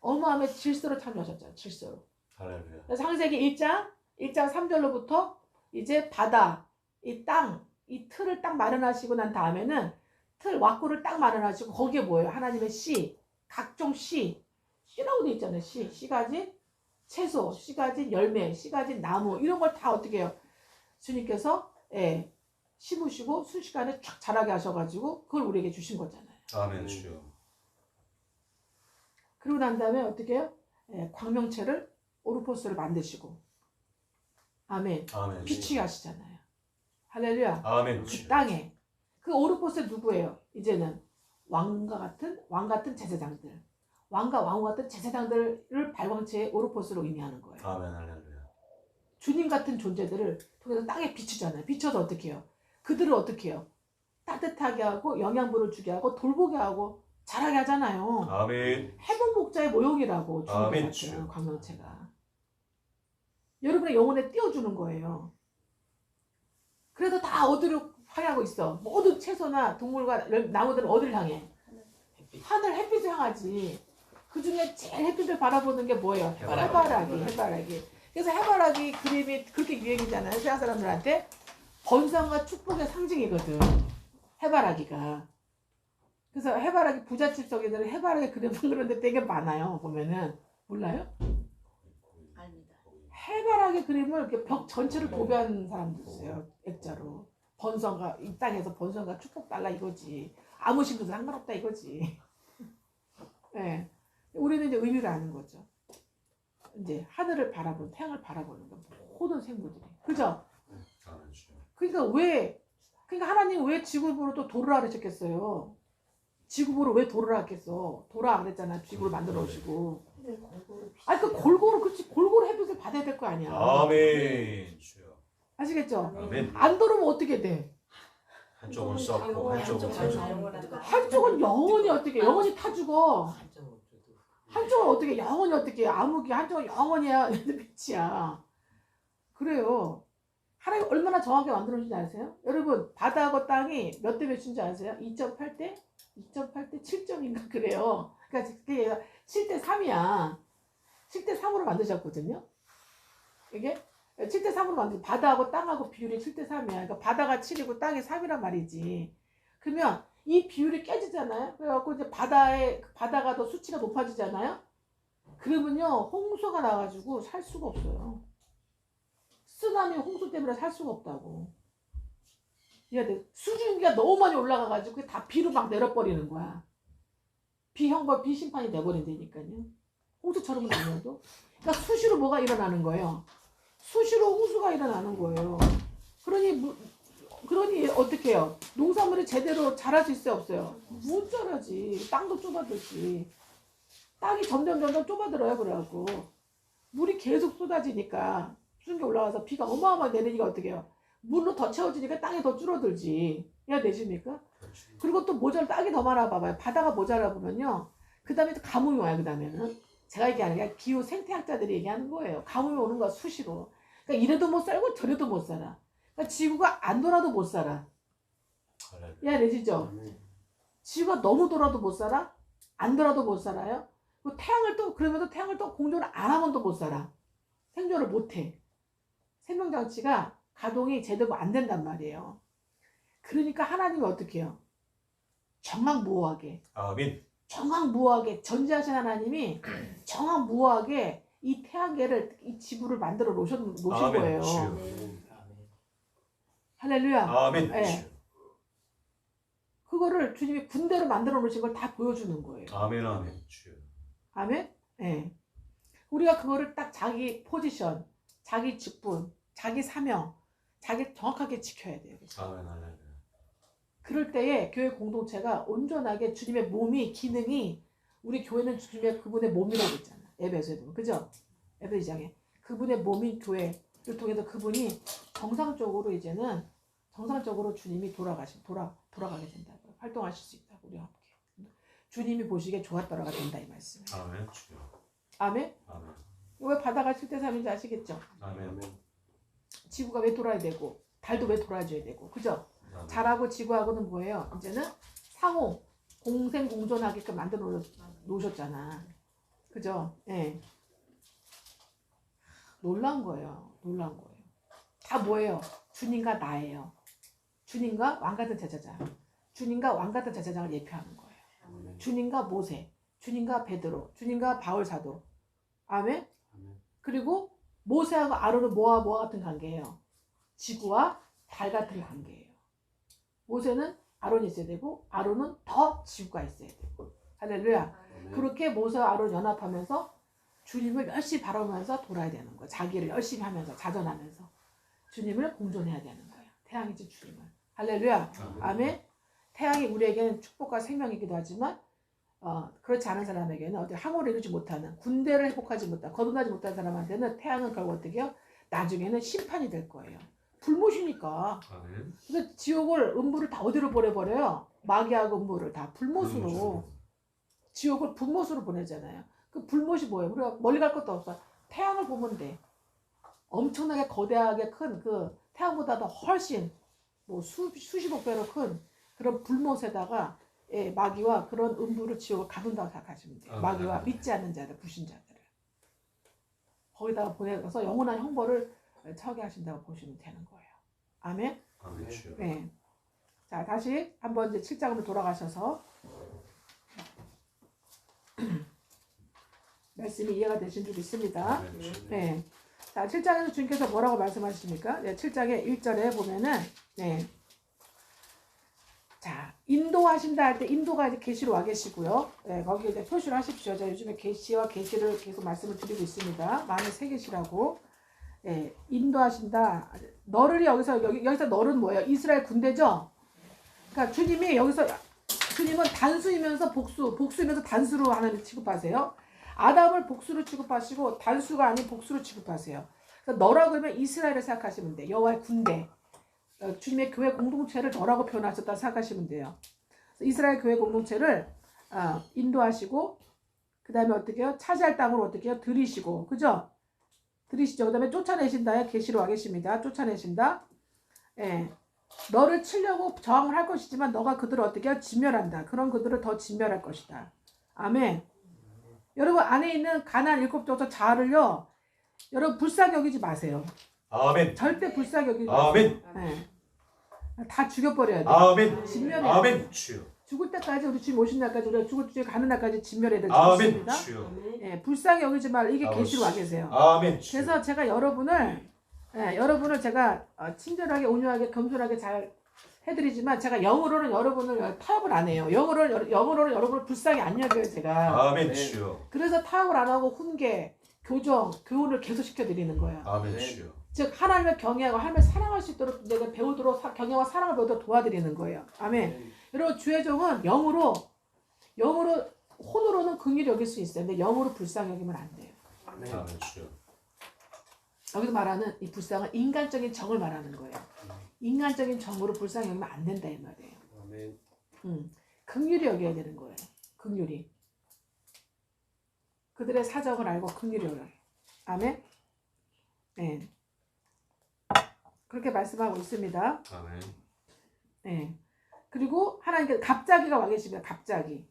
어마어마한 질서로 창조하셨잖아요. 질서로. 할렐루야. 그래서 창세기 1장 3절로부터 이제 바다, 이 땅, 이 틀을 딱 마련하시고 난 다음에는 왁구를 딱 마련하시고 거기에 뭐예요? 하나님의 씨, 각종 씨라고 돼 있잖아요. 씨 가진 채소, 씨 가진 열매, 씨 가진 나무 이런 걸 다 어떻게 해요? 주님께서 심으시고 순식간에 쫙 자라게 하셔가지고 그걸 우리에게 주신 거잖아요. 아멘. 주여. 그러고 난 다음에 어떻게 해요? 광명체를 오르포스를 만드시고 아멘. 아멘. 비추게 하시잖아요. 할렐루야. 아멘. 그 주여. 땅에 그 오르포스 누구예요? 이제는 왕 같은 제사장들, 왕과 왕후 같은 제사장들을 발광체의 오르포스로 의미하는 거예요. 아멘. 할렐루야. 주님 같은 존재들을 통해서 땅에 비추잖아요. 비춰서 어떻게 해요? 그들을 어떻게 해요? 따뜻하게 하고 영양분을 주게 하고 돌보게 하고 자라게 하잖아요. 아멘. 해본 목자의 모형이라고 아멘. 주는 광명체가 여러분의 영혼에 띄워주는 거예요. 그래서 다 어디로 향하고 있어? 모든 채소나 동물과 나무들은 어디를 향해? 하늘 햇빛을 향하지. 그 중에 제일 햇빛을 바라보는 게 뭐예요? 해바라기. 그래서 해바라기 그림이 그렇게 유행이잖아요. 세상 사람들한테 번성과 축복의 상징이거든. 해바라기가. 그래서 해바라기 부잣집 속에는 해바라기 그림 그런데 되게 많아요. 보면은 몰라요? 압니다. 해바라기 그림을 이렇게 벽 전체를 도배한 사람도 있어요. 액자로. 번성과 이 땅에서 번성과 축복 달라 이거지. 아무 신도 상관없다 이거지. 네. 우리는 이제 의미를 아는 거죠. 이제 하늘을 바라보는 태양을 바라보는 거 모든 생물들이. 그죠? 아멘. 주여. 그러니까 하나님 왜 지구부로 또 도르라 그러셨겠어요? 지구부로 왜 도르라 했겠어? 도라 그랬잖아. 지구를 만들어 오시고. 그 골고루 햇빛을 받아야 될 거 아니야. 아멘. 주여. 아시겠죠? 아멘. 안 돌으면 어떻게 돼? 한쪽은 썩고 한쪽은 살고. 한쪽은 영원히 어떻게 영원히 타 죽어. 한쪽은 어떻게 영원히 어떻게 암흑이 한쪽은 영원히야 빛이야. 그래요. 하나님 얼마나 정확하게 만들어 주는지 아세요? 여러분 바다하고 땅이 몇 대 몇인지 아세요? 2.8대? 2.8대 7점인가 그래요. 그러니까 7대 3이야. 7대 3으로 만드셨거든요. 이게 7대 3으로 만들고 바다하고 땅하고 비율이 7대 3이야. 그러니까 바다가 7이고 땅이 3이란 말이지. 그러면 이 비율이 깨지잖아요. 그래갖고 이제 바다가 더 수치가 높아지잖아요. 그러면요 홍수가 나가지고 살 수가 없어요. 쓰나미 홍수 때문에 살 수가 없다고. 이해가 돼? 수증기가 너무 많이 올라가가지고 그게 다 비로 막 내려버리는 거야. 비형벌, 비심판이 돼버린다니까요. 홍수처럼은 아니어도. 그러니까 수시로 뭐가 일어나는 거예요. 수시로 홍수가 일어나는 거예요. 그러니 어떻게 해요? 농산물이 제대로 자랄 수 있어요, 없어요? 못 자라지. 땅도 좁아들지. 땅이 점점 좁아들어요. 그래갖고 물이 계속 쏟아지니까 수증기 올라가서 비가 어마어마하게 내리니까 어떻게 해요? 물로 더 채워지니까 땅이 더 줄어들지. 이해가 되십니까? 그렇지. 그리고 또 땅이 더 많아 봐봐요. 바다가 모자라 보면요. 그 다음에 또 가뭄이 와요. 그 다음에는 제가 얘기하는 게 기후 생태학자들이 얘기하는 거예요. 가뭄이 오는 거야 수시로. 그러니까 이래도 못 살고 저래도 못 살아. 그러니까 지구가 안 돌아도 못 살아. 할렐루야. 이해가 되시죠? 지구가 너무 돌아도 못 살아? 안 돌아도 못 살아요? 그러면서 태양을 또 공존을 안 하면 또 못 살아. 생존을 못 해. 생명장치가 가동이 제대로 안 된단 말이에요. 그러니까 하나님이 어떻게 해요? 정확무오하게 아멘. 정확무오하게 전지하신 하나님이 정확무오하게 이 태양계를 이 지구를 만들어 놓으신 아멘. 거예요. 주여. 할렐루야. 아멘. 네. 주여. 그거를 주님이 군대로 만들어 놓으신 걸 다 보여주는 거예요. 아멘. 아멘. 주여. 아멘? 네. 우리가 그거를 딱 자기 포지션, 자기 직분, 자기 사명, 자기 정확하게 지켜야 돼요. 아멘. 할렐루야. 그럴 때에 교회 공동체가 온전하게 주님의 몸이 기능이 우리 교회는 주님의 그분의 몸이라고 있잖아. 에베소에 보면 그죠? 에베소 2장에 그분의 몸인 교회를 통해서 그분이 정상적으로 이제는 정상적으로 주님이 돌아가게 된다고 활동하실 수 있다고 우리와 함께 주님이 보시기에 좋았더라가 된다 이 말씀. 아멘. 주여. 아멘. 아멘. 왜 바다가 7대 3인지 아시겠죠? 아멘. 지구가 왜 돌아야 되고 달도 왜 돌아줘야 되고 그죠? 아멘. 달하고 지구하고는 뭐예요? 이제는 상호 공생공존하게끔 만들어 놓으셨잖아. 그죠? 예. 놀라운 거예요. 다 뭐예요? 주님과 나예요. 주님과 왕같은 제사장. 주님과 왕같은 제사장을 예표하는 거예요. 아멘. 주님과 모세, 주님과 베드로, 주님과 바울 사도. 아멘? 그리고 모세하고 아론은 뭐와 같은 관계예요? 지구와 달 같은 관계예요. 모세는 아론이 있어야 되고 아론은 더 지구가 있어야 되고. 할렐루야. 그렇게 모세와 아론 연합하면서 주님을 열심히 바라보면서 돌아야 되는 거예요. 자기를 열심히 하면서 자전하면서 주님을 공존해야 되는 거예요. 태양이지 주님을. 할렐루야. 아멘. 태양이 우리에게는 축복과 생명이기도 하지만 그렇지 않은 사람에게는 어디 항우를 이루지 못하는 군대를 회복하지 못한 거듭나지 못한 사람한테는 태양은 결국 어떻게 해요? 나중에는 심판이 될 거예요. 불못이니까. 아멘. 그래서 지옥을 음부를 다 어디로 보내버려요? 마귀하고 음부를 다 불못으로. 지옥을 불못으로 보내잖아요. 그 불못이 뭐예요? 우리가 멀리 갈 것도 없어. 태양을 보면 돼. 엄청나게 거대하게 큰 그 태양보다 더 훨씬 뭐 수십억 배로 큰 그런 불못에다가 마귀와 그런 음부를 지옥을 가둔다고 생각하시면 돼요. 마귀와 믿지 않는 자들, 불신자들을 거기다가 보내서 영원한 형벌을 처하게 하신다고 보시면 되는 거예요. 아멘. 아멘. 주여. 네. 자, 다시 한번 이제 7장으로 돌아가셔서 말씀이 이해가 되신 줄 믿습니다. 아멘. 주여. 네. 자, 7장에서 주님께서 뭐라고 말씀하십니까? 네, 7장의 1절에 보면은, 네. 자, 인도하신다 할 때 인도가 이제 계시로 와 계시고요. 네, 거기 이제 표시를 하십시오. 제가 요즘에 계시와 계시를 계속 말씀을 드리고 있습니다. 많은 세 계시라고. 네, 인도하신다. 너를 여기서 너는 뭐예요? 이스라엘 군대죠? 그러니까 주님은 단수이면서 복수이면서 단수로 하나님 취급하세요. 아담을 복수로 취급하시고 단수가 아닌 복수로 취급하세요. 그러니까 너라고 하면 이스라엘을 생각하시면 돼요. 여호와의 군대. 주님의 교회 공동체를 너라고 표현하셨다 생각하시면 돼요. 이스라엘 교회 공동체를 인도하시고 그 다음에 어떻게 해요? 차지할 땅으로 어떻게 해요? 들이시고 그죠? 들이시죠. 그 다음에 쫓아내신다에 계시로 와 계십니다. 쫓아내신다. 예. 너를 치려고 저항을 할 것이지만 너가 그들을 어떻게 해요? 진멸한다. 그런 그들을 더 진멸할 것이다. 아멘. 여러분 안에 있는 가나안 7족속 자아를요. 여러분 불쌍히 여기지 마세요. 아멘. 절대 불쌍히 여기지 마세요. 아멘. 네. 다 죽여버려야 돼. 아멘. 진멸해야 아멘. 주여. 죽을 때까지 우리 주님 오신 날까지 우리가 죽을 때 가는 날까지 진멸해야 될 아멘. 것입니다. 주여. 예, 불쌍히 여기지 말 이게 아버지. 계시로 와 계세요. 아멘. 주여. 그래서 제가 여러분을 제가 친절하게 온유하게 겸손하게 잘 해드리지만 제가 영으로는 여러분을 타협을 안 해요. 영으로는 여러분을 불쌍히 안 여겨요 제가. 아멘 주여. 그래서 타협을 안 하고 훈계, 교정, 교훈을 계속 시켜드리는 거예요. 아멘 주여. 즉 하나님을 경외하고 하나님을 사랑할 수 있도록 내가 배우도록 경외와 사랑을 배우도록 도와드리는 거예요. 아멘. 여러분 주의 종은 영으로 혼으로는 긍휼히 여길 수 있어요. 근데 영으로 불쌍히 여기면 안 돼요. 아멘 주여. 여기서 말하는 이 불쌍은 인간적인 정을 말하는 거예요. 인간적인 정으로 불쌍히 여기면 안 된다 이 말이에요. 아멘. 긍휼히 여겨야 되는 거예요. 긍휼히. 그들의 사정을 알고 긍휼히 여겨요. 아멘. 네. 그렇게 말씀하고 있습니다. 아멘. 네. 그리고 하나님께서 갑자기가 와 계십니다. 갑자기.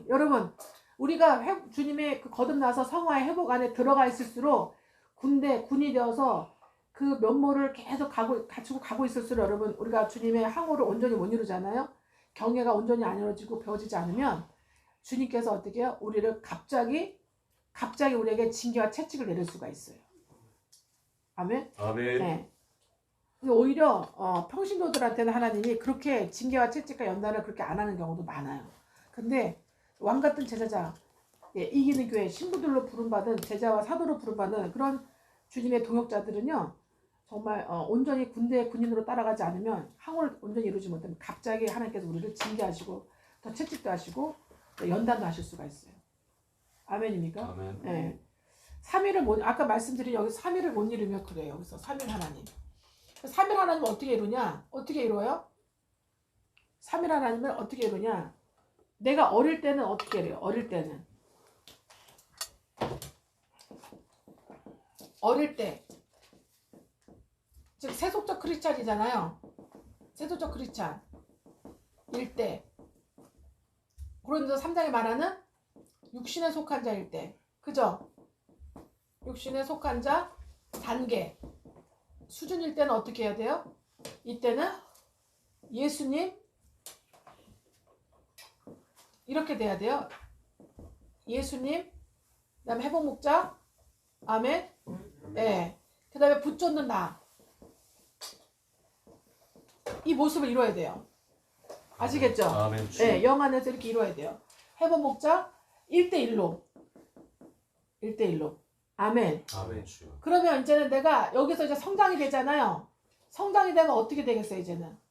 여러분, 우리가 주님의 그 거듭나서 성화의 회복 안에 들어가 있을수록 군이 되어서 그 면모를 계속 갖추고 가고 있을수록 여러분, 우리가 주님의 항호를 온전히 못 이루잖아요. 경외가 온전히 안 이루어지고 배워지지 않으면 주님께서 어떻게 해요? 우리를 갑자기 우리에게 징계와 채찍을 내릴 수가 있어요. 아멘. 아멘. 네. 오히려 평신도들한테는 하나님이 그렇게 징계와 채찍과 연단을 그렇게 안 하는 경우도 많아요. 근데 왕 같은 제자자, 이기는 교회 신부들로 부름받은 제자와 사도로 부름받은 그런 주님의 동역자들은요, 정말 온전히 군인으로 따라가지 않으면 항호를 온전히 이루지 못하면 갑자기 하나님께서 우리를 징계하시고 더 채찍도 하시고 연단도 하실 수가 있어요. 아멘입니까? 아멘. 네. 아까 말씀드린 여기 3일을 못 이루면 그래요. 여기서 3일 하나님. 3일 하나님은 어떻게 이루냐? 어떻게 이루어요? 3일 하나님을 어떻게 이루냐? 내가 어릴 때는 어떻게 이래요? 어릴 때. 즉 세속적 크리스찬이잖아요. 세속적 크리스찬. 일 때. 고린도서 3장에 말하는 육신에 속한 자일 때. 그죠? 육신에 속한 자 단계. 수준일 때는 어떻게 해야 돼요? 이때는 예수님 이렇게 돼야 돼요. 예수님, 그 다음에 회복 목자, 아멘. 네. 그 다음에 붙쫓는 나. 이 모습을 이루어야 돼요. 아시겠죠? 아멘. 네, 영 안에서 이렇게 이루어야 돼요. 회복 목자 1대1로. 아멘. 아멘 주여. 그러면 이제는 내가 여기서 이제 성장이 되잖아요. 성장이 되면 어떻게 되겠어요, 이제는?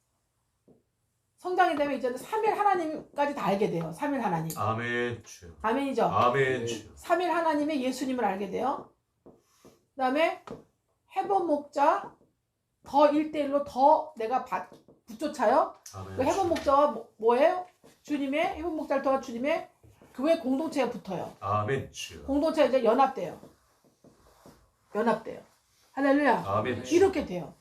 성장이 되면 이제는 3일 하나님까지 다 알게 돼요. 3일 하나님. 아멘 주여. 아멘이죠? 아멘 주여. 3일 하나님의 예수님을 알게 돼요. 그 다음에 회복 목자 더 1대1로 더 내가 붙쫓아요. 아멘. 그 회복 목자와 뭐예요? 주님의 회복 목자를 통한 주님의 교회 공동체에 붙어요. 아멘 주여. 공동체 이제 연합돼요. 할렐루야. 아멘 주여. 이렇게 돼요.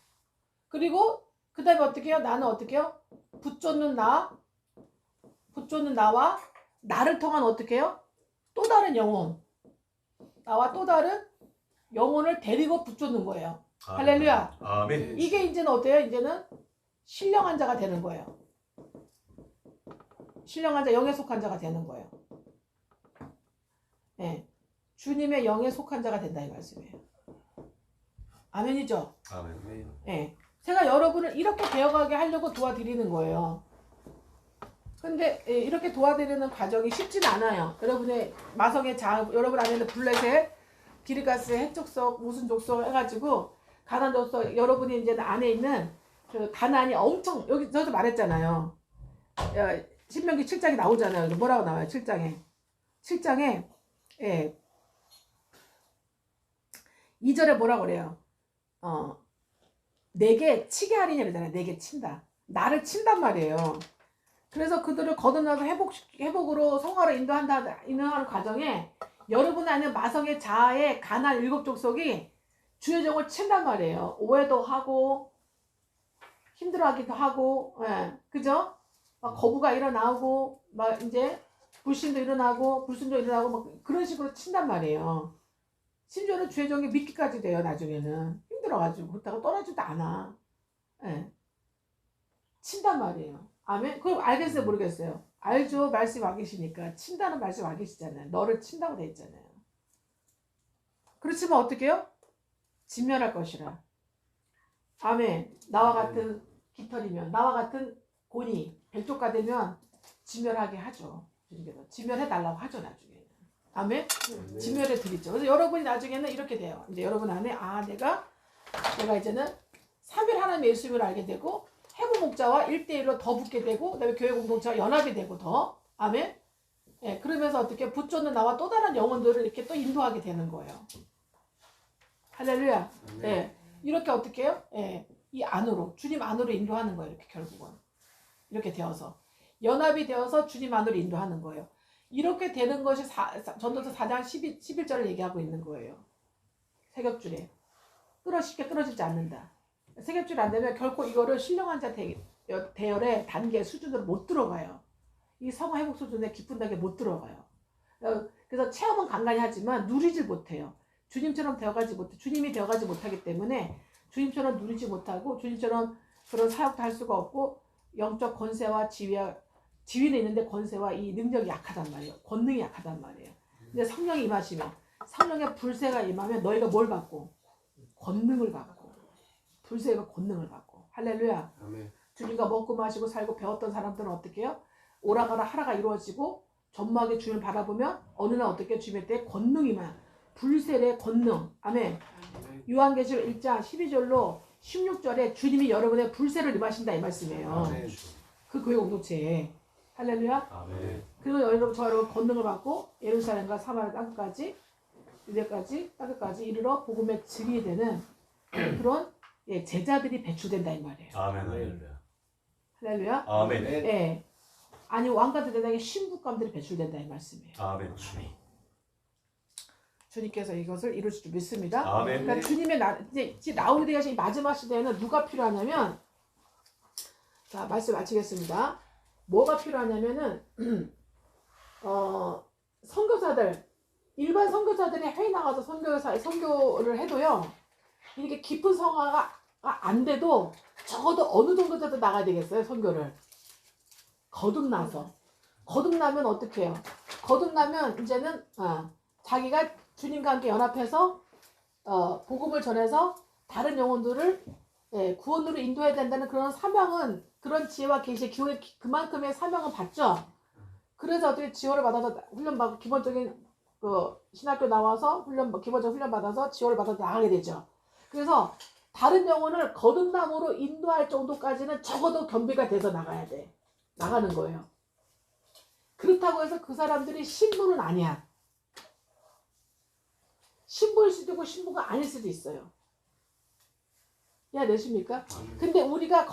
그리고 그 다음에 어떻게 해요? 나는 어떻게 해요? 붙쫓는 나와 나를 통한 어떻게 해요? 또 다른 영혼. 나와 또 다른 영혼을 데리고 붙쫓는 거예요. 할렐루야. 아멘. 이게 이제는 어때요? 이제는 신령한 자가 되는 거예요. 신령한 자, 영에 속한 자가 되는 거예요. 네. 주님의 영에 속한 자가 된다 이 말씀이에요. 아멘이죠? 아멘. 네. 제가 여러분을 이렇게 되어가게 하려고 도와드리는 거예요. 근데 이렇게 도와드리는 과정이 쉽진 않아요. 여러분의 마성의 여러분 안에는 블레셋, 기르가스, 해족속, 무슨 족속 해가지고 가나안 족속 여러분이 이제 안에 있는 그 가나안이 엄청 여기 저도 말했잖아요. 신명기 7장에 나오잖아요. 여기 뭐라고 나와요? 7장에 2절에 뭐라고 그래요? 내게 치게 하리냐 그러잖아요. 내게 친다. 나를 친단 말이에요. 그래서 그들을 거듭나서 회복으로 성화로 인도하는 과정에 여러분 안에 마성의 자아의 가나안 7족속이 주의 종을 친단 말이에요. 오해도 하고 힘들어하기도 하고, 그죠? 막 거부가 일어나고, 막 이제 불신도 일어나고, 불순도 일어나고, 막 그런 식으로 친단 말이에요. 심지어는 주의 종이 믿기까지 돼요. 나중에는 힘들어가지고 그렇다고 떠나지도 않아. 친단 말이에요. 아멘. 그걸 알겠어요, 모르겠어요? 알죠. 말씀 와 계시니까. 친다는 말씀 와 계시잖아요. 너를 친다고 돼 있잖아요. 그렇지만 어떻게 해요? 진멸할 것이라. 아멘. 나와 같은 깃털이면 나와 같은 곤이 백조가 되면 진멸하게 하죠. 주님께서 진멸해달라고 하죠 나중에는. 아멘. 진멸해 드리죠. 그래서 여러분이 나중에는 이렇게 돼요. 이제 여러분 안에 내가 이제는 삼일 하나님 예수님을 알게 되고 해부 목자와 1대1로 더 붙게 되고 그다음에 교회 공동체와 연합이 되고 더 아멘. 예, 그러면서 어떻게 붙잡는 나와 또 다른 영혼들을 이렇게 또 인도하게 되는 거예요. 할렐루야. 예, 이렇게 어떻게 해요? 예, 이 안으로 주님 안으로 인도하는 거예요. 이렇게 결국은 이렇게 되어서 연합이 되어서 주님 안으로 인도하는 거예요. 이렇게 되는 것이 전도서 4장 11절을 얘기하고 있는 거예요. 세겹줄에 쉽게 끊어지지 않는다. 세겹줄이 안 되면 결코 이거를 신령한 자 대열의 단계 수준으로 못 들어가요. 이 성화 회복 수준에 깊은 단계 못 들어가요. 그래서 체험은 간간히 하지만 누리질 못해요. 주님처럼 되어가지 못해. 주님이 되어가지 못하기 때문에 주님처럼 누리지 못하고 주님처럼 그런 사역도 할 수가 없고 영적 권세와 지위는 있는데 권세와 이 능력이 약하단 말이에요. 권능이 약하단 말이에요. 근데 성령이 임하시면 성령의 불새가 임하면 너희가 뭘 받고? 권능을 받고 불새가 권능을 받고 할렐루야. 아멘. 주님과 먹고 마시고 살고 배웠던 사람들은 어떻게 해요? 오라가라 하라가 이루어지고 전무하게 주님을 바라보면 어느 날 어떻게 주님의 때 권능이만 불세의 권능 아멘. 요한계시록 1장 12절로 16절에 주님이 여러분의 불세를 임하신다 이 말씀이에요. 아멘. 그 교회 공동체에 할렐루야. 아멘. 그리고 여러분 저 여러분 권능을 받고 예루살렘과 사마리아 땅까지 유대까지 땅까지 이르러 복음의 증이 되는 그런 제자들이 배출된다 이 말이에요. 아멘. 할렐루야. 할렐루야. 아멘. 예. 아니 왕가들 대장의 신부감들이 배출된다 이 말씀이에요. 아멘. 주님. 주님께서 이것을 이루실 줄 믿습니다. 아멘. 그러니까 주님의 이제 라우디게이션 마지막 시대에는 누가 필요하냐면 자 말씀 마치겠습니다. 뭐가 필요하냐면은 선교사들 일반 선교사들이 해외 나가서 선교를 해도요 이렇게 깊은 성화가 안 돼도 적어도 어느 정도라도 나가야 되겠어요 선교를. 거듭나면 어떻게 해요? 거듭나면 이제는 자기가 주님과 함께 연합해서 복음을 전해서 다른 영혼들을 구원으로 인도해야 된다는 그런 사명은 그런 지혜와 계시의 기회 그만큼의 사명은 받죠. 그래서 어떻게 지원을 받아서 훈련받고 기본적인 그 신학교 나와서 기본적 훈련 받아서 지원을 받아서 나가게 되죠. 그래서 다른 영혼을 거듭남으로 인도할 정도까지는 적어도 겸비가 돼서 나가는 거예요. 그렇다고 해서 그 사람들이 신부는 아니야. 신부일 수도 있고 신부가 아닐 수도 있어요. 이해되십니까? 근데 우리가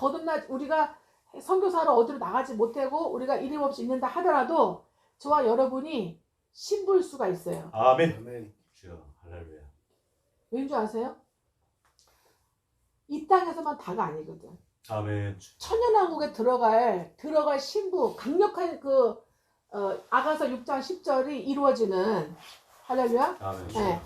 선교사로 어디로 나가지 못하고 우리가 이름 없이 있는다 하더라도 저와 여러분이 신부일 수가 있어요. 아멘. 아멘. 주여. 할렐루야. 왠지 아세요? 이 땅에서만 다가 아니거든. 아멘. 천년왕국에 들어갈 신부 강력한 아가서 6장 10절이 이루어지는 할렐루야. 아멘. 네.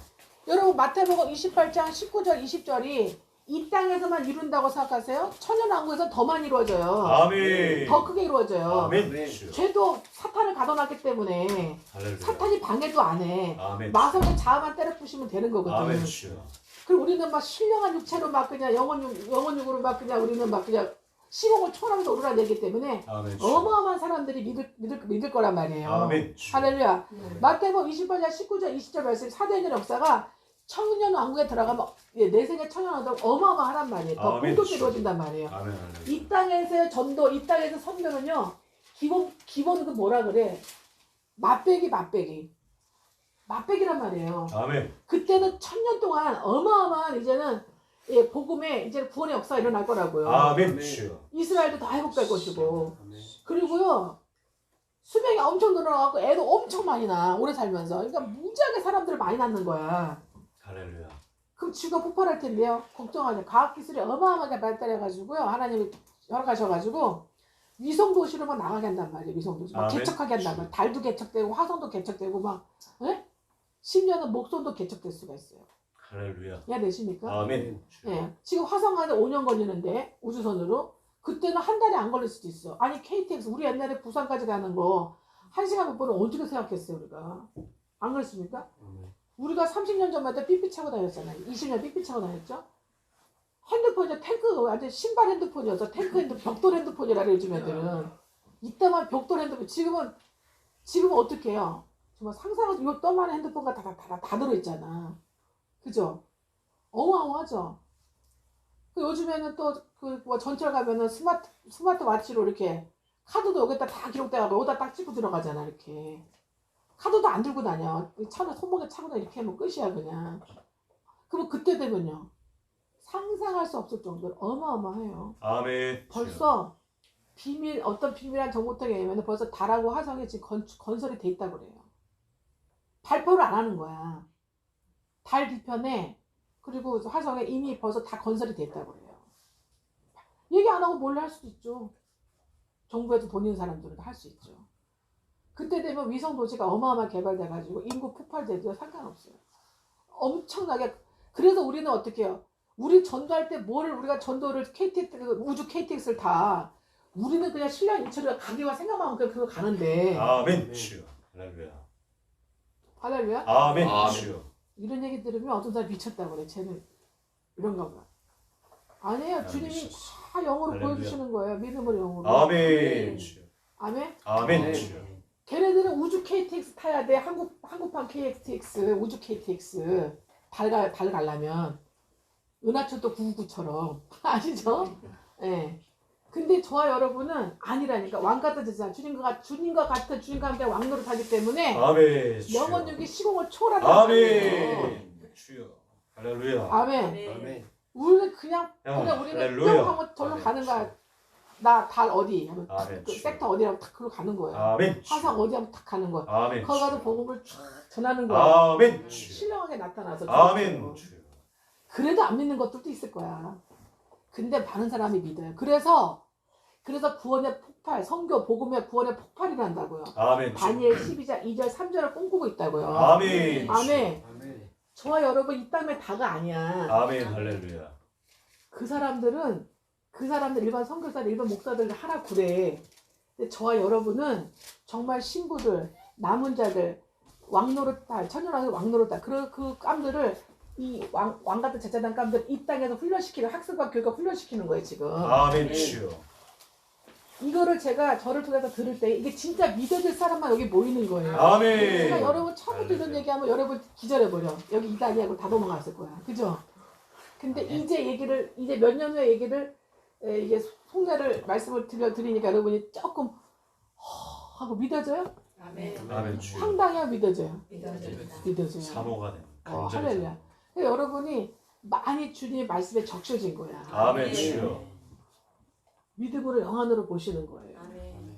여러분 마태복음 28장 19절 20절이 이 땅에서만 이룬다고 생각하세요? 천년왕국에서 더 많이 이루어져요. 아멘. 더 크게 이루어져요. 아멘. 아멘. 주여. 죄도 사탄을 가둬놨기 때문에 할렐루야. 사탄이 방해도 안 해. 아멘. 마성의 자아만 때려 부시면 되는 거거든. 아멘. 주여. 그리고 우리는 막 신령한 육체로 막 그냥 영혼육으로 막 그냥 우리는 막 그냥 시공을 초월하면서 오르락내리기 때문에 아멘. 주여. 어마어마한 사람들이 믿을 거란 말이에요. 아멘. 주여. 할렐루야. 아멘. 마태복음 28장 19절 20절 말씀 사도행전 역사가 천년왕국에 들어가면 내 생에 천년왕국 어마어마하단 말이에요. 더 아멘. 본격적으로 이루어진단 말이에요. 아멘. 할렐루야. 이 땅에서의 전도, 이 땅에서 선교는요 기본 그 뭐라 그래 맛배기란 말이에요. 아멘. 그때는 1000년 동안 어마어마한 이제는 복음의 이제 구원의 역사가 일어날 거라고요. 아멘. 아멘. 주여. 이스라엘도 다 회복될 것이고 아멘. 그리고요 수명이 엄청 늘어나고 애도 엄청 많이 나 오래 살면서 그러니까 무지하게 사람들을 많이 낳는 거야. 할렐루야. 그럼 지구가 폭발할 텐데요. 걱정하죠. 과학기술이 어마어마하게 발달해가지고요 하나님이 허락하셔가지고 위성도시로만 나가게 한단 말이에요. 위성도시 막 아멘. 개척하게 한단 말이에요. 달도 개척되고 화성도 개척되고 막 심지어는 목성도 개척될 수가 있어요. 할렐루야. 이해되십니까? 아멘. 주여. 예, 지금 화성 가는데 5년 걸리는데 우주선으로 그때는 한 달에 안 걸릴 수도 있어. 아니 KTX 우리 옛날에 부산까지 가는 거 1시간 몇 번을 어떻게 생각했어요 우리가? 안 그렇습니까? 아멘. 우리가 30년 전만 해도 삐삐 차고 다녔잖아요. 20년 삐삐 차고 다녔죠? 핸드폰이 탱크 완전 신발 핸드폰이어서 탱크 핸드폰, 벽돌 핸드폰이라 요즘 애들은. 이따만 벽돌 핸드폰. 지금은 어떻게 해요? 정말 상상하지 이거 떠만한 핸드폰가 다 들어있잖아. 그죠? 어마어마하죠. 그 요즘에는 또 그 뭐 전철 가면은 스마트 워치로 이렇게 카드도 여기다 다 기록돼가지고 여기다 딱 찍고 들어가잖아 이렇게. 카드도 안 들고 다녀. 차는 손목에 차고 이렇게 하면 끝이야 그냥. 그럼 그때 되면요. 상상할 수 없을 정도로 어마어마해요. 아멘. 벌써 어떤 비밀한 정보통에 의하면 벌써 달하고 화성에 지금 건설이 돼 있다고 그래요. 발표를 안 하는 거야. 달 뒤편에 그리고 화성에 이미 벌써 다 건설이 돼 있다고 그래요. 얘기 안 하고 몰래 할 수도 있죠. 정부에서 돈 있는 사람들은 할 수 있죠. 그때 되면 위성 도시가 어마어마하게 개발돼가지고 인구 폭발돼도 상관없어요. 엄청나게. 그래서 우리는 어떻게 해요? 우리 전도할 때 뭐를 우리가 전도를 우주 KTX를 타. 우리는 그냥 신랑 인철이가 가기와 생각만 그거 가는데. 아멘. 주여. 할렐루야. 할렐루야? 아멘. 아멘. 주여. 이런 얘기 들으면 어떤 사람이 미쳤다고 그래. 쟤는 이런가 보다. 아니에요. 주님이 다 영으로 할렐루야. 보여주시는 거예요. 믿음으로 영으로. 아멘. 주여. 아멘? 아멘. 주여. 걔네들은 우주 KTX 타야 돼. 한국판 KTX, 우주 KTX. 달 가려면. 은하철도 999처럼. 아시죠? 예. 네. 근데 저와 여러분은 아니라니까. 왕 같은 제자. 주님과 같은 주님과 함께 왕노를 타기 때문에 아멘. 주여. 영원육이 시공을 초월한다. 아멘. 주여. 할렐루야. 아멘. 아멘. 우리는 그냥 우리는 할렐루야. 뿅 하고 절로 아멘. 가는 거야. 나 달 어디 하면 탁 아멘. 그 섹터 어디라고 탁 그로 가는 거야. 아멘. 화상 어디 하면 탁 가는 거야. 아멘. 거기 가서 주여. 복음을 쫙 전하는 거야. 아멘. 주여. 신령하게 나타나서. 아멘. 주여. 그래도 안 믿는 것들도 있을 거야. 근데 많은 사람이 믿어요. 그래서 구원의 폭발, 선교 복음의 구원의 폭발이 난다고요. 아멘. 다니엘 12장 2절 3절을 꿈꾸고 있다고요. 아멘. 아멘. 아멘. 저와 여러분 이 땅의 다가 아니야. 아멘. 할렐루야. 그 사람들 일반 선교사들, 일반 목사들 하나 그래. 근데 저와 여러분은 정말 신부들, 남은 자들, 왕노릇딸, 천년왕의 왕노릇딸 그 깜들을 이 왕 같은 제자단 깜들 이 땅에서 훈련시키는 학습과 교육과 훈련시키는 거예요 지금. 아멘. 주여. 이거를 제가 저를 통해서 들을 때 이게 진짜 믿어질 사람만 여기 모이는 거예요. 아멘. 제가 여러분 처음부터 이런 얘기하면 여러분 기절해버려. 여기 이단이하고 다 도망갔을 거야. 그죠? 근데 이제 몇 년 후에 얘기를 이게 속내를 말씀을 드리니까 여러분이 조금 하고 믿어져요? 아멘. 아멘. 주여. 상당히 믿어져요. 믿어집니다. 믿어져요. 사모가 된. 할렐루야. 그러니까 여러분이 많이 주님의 말씀에 적셔진 거야. 아멘. 주여. 믿음으로 영안으로 보시는 거예요. 아멘.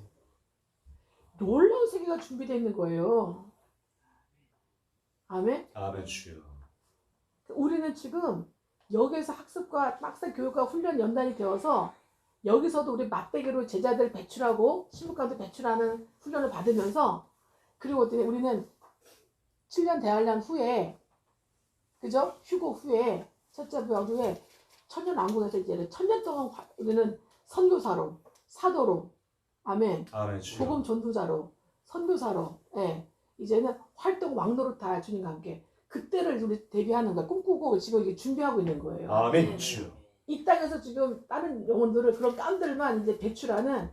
놀라운 세계가 준비되어 있는 거예요. 아멘. 아멘. 주여. 우리는 지금 여기에서 학습과 빡센 교육과 훈련 연단이 되어서 여기서도 우리 맛배기로 제자들 배출하고 신부감도 배출하는 훈련을 받으면서 그리고 우리는 7년 대환란 후에 그죠? 휴고 후에 첫째 부양 후에 천년왕국에서 이제는 천년 동안 우리는 선교사로 사도로 아멘 아멘. 주여. 복음 전도자로 선교사로 이제는 활동 왕노릇할 주님과 함께 그때를 우리 대비하는 거야. 꿈꾸고 지금 이게 준비하고 있는 거예요. 아멘. 주여. 이 땅에서 지금 다른 영혼들을 그런 깜들만 이제 배출하는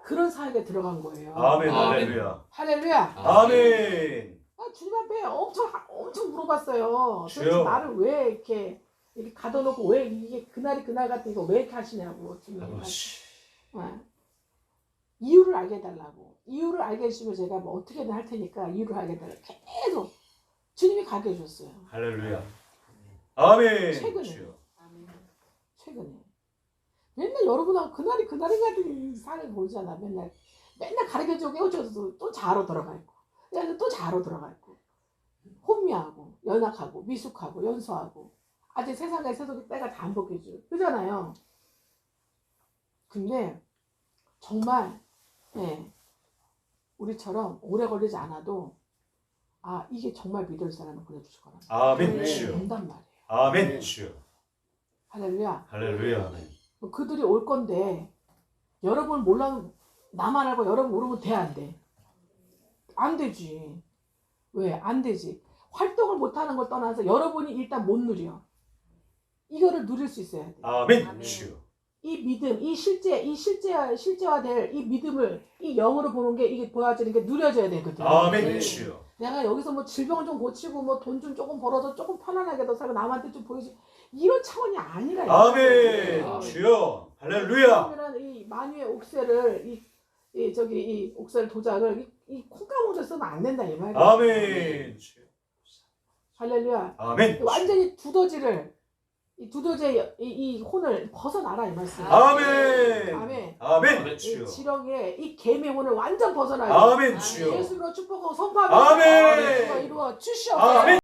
그런 사역에 들어간 거예요. 아멘. 아멘. 할렐루야. 할렐루야. 아멘. 주님 앞에 엄청 물어봤어요. 주여. 도대체 나를 왜 이렇게 가둬놓고 왜 이게 그날이 그날 같은 거 왜 이렇게 하시냐고 주님. 아버지. 이유를 알게 해달라고. 이유를 알게 해주시면 제가 뭐 어떻게든 할 테니까 이유를 알게 해달라고. 계속 주님이 가게 해줬어요. 할렐루야. 아멘. 최근에. 주여. 아멘. 최근에. 맨날 여러분하고 그날이 그날인가 이 사를 보잖아. 맨날 가르쳐주고 깨워줘서 또 자러 들어가 있고. 그래서 또 자러 들어가 있고. 혼미하고 연약하고 미숙하고 연소하고 아직 세상에 세속의 때가 다 안 벗겨지고 그러잖아요. 근데 정말 우리처럼 오래 걸리지 않아도 이게 정말 믿을 사람을 보내주실 거란 아멘. 네. 주여. 온단 말이에요. 아멘. 주여. 할렐루야. 할렐루야. 그들이 올 건데 여러분 몰라도 나만 알고 여러분 모르면 돼 안 돼? 안 되지. 왜? 안 되지. 활동을 못하는 걸 떠나서 여러분이 일단 못 누려. 이거를 누릴 수 있어야 돼. 아멘. 아멘. 주여. 이 믿음, 이 실제화될 이 믿음을 이 영으로 보는 게 이게 보여지는 게 누려져야 되거든. 아멘. 네. 주여. 내가 여기서 뭐 질병 좀 고치고 뭐 돈 좀 조금 벌어서 조금 편안하게 더 살고 남한테 좀 보여지 이런 차원이 아니라. 아멘. 주여. 할렐루야. 이 만유의 옥새를 이 옥새 도장을 이 콩가루로 쓰면 안 된다 이 말이야. 아멘. 주여. 할렐루야. 아멘. 완전히 이 두더지의 이 혼을 벗어나라 이 말씀. 아멘. 아멘. 아멘. 이 주여. 지렁이의 이 개미 혼을 완전 벗어나라. 아멘. 주여. 예수로 축복하고 선포합니다. 아멘. 이루어 주시옵소서. 아멘.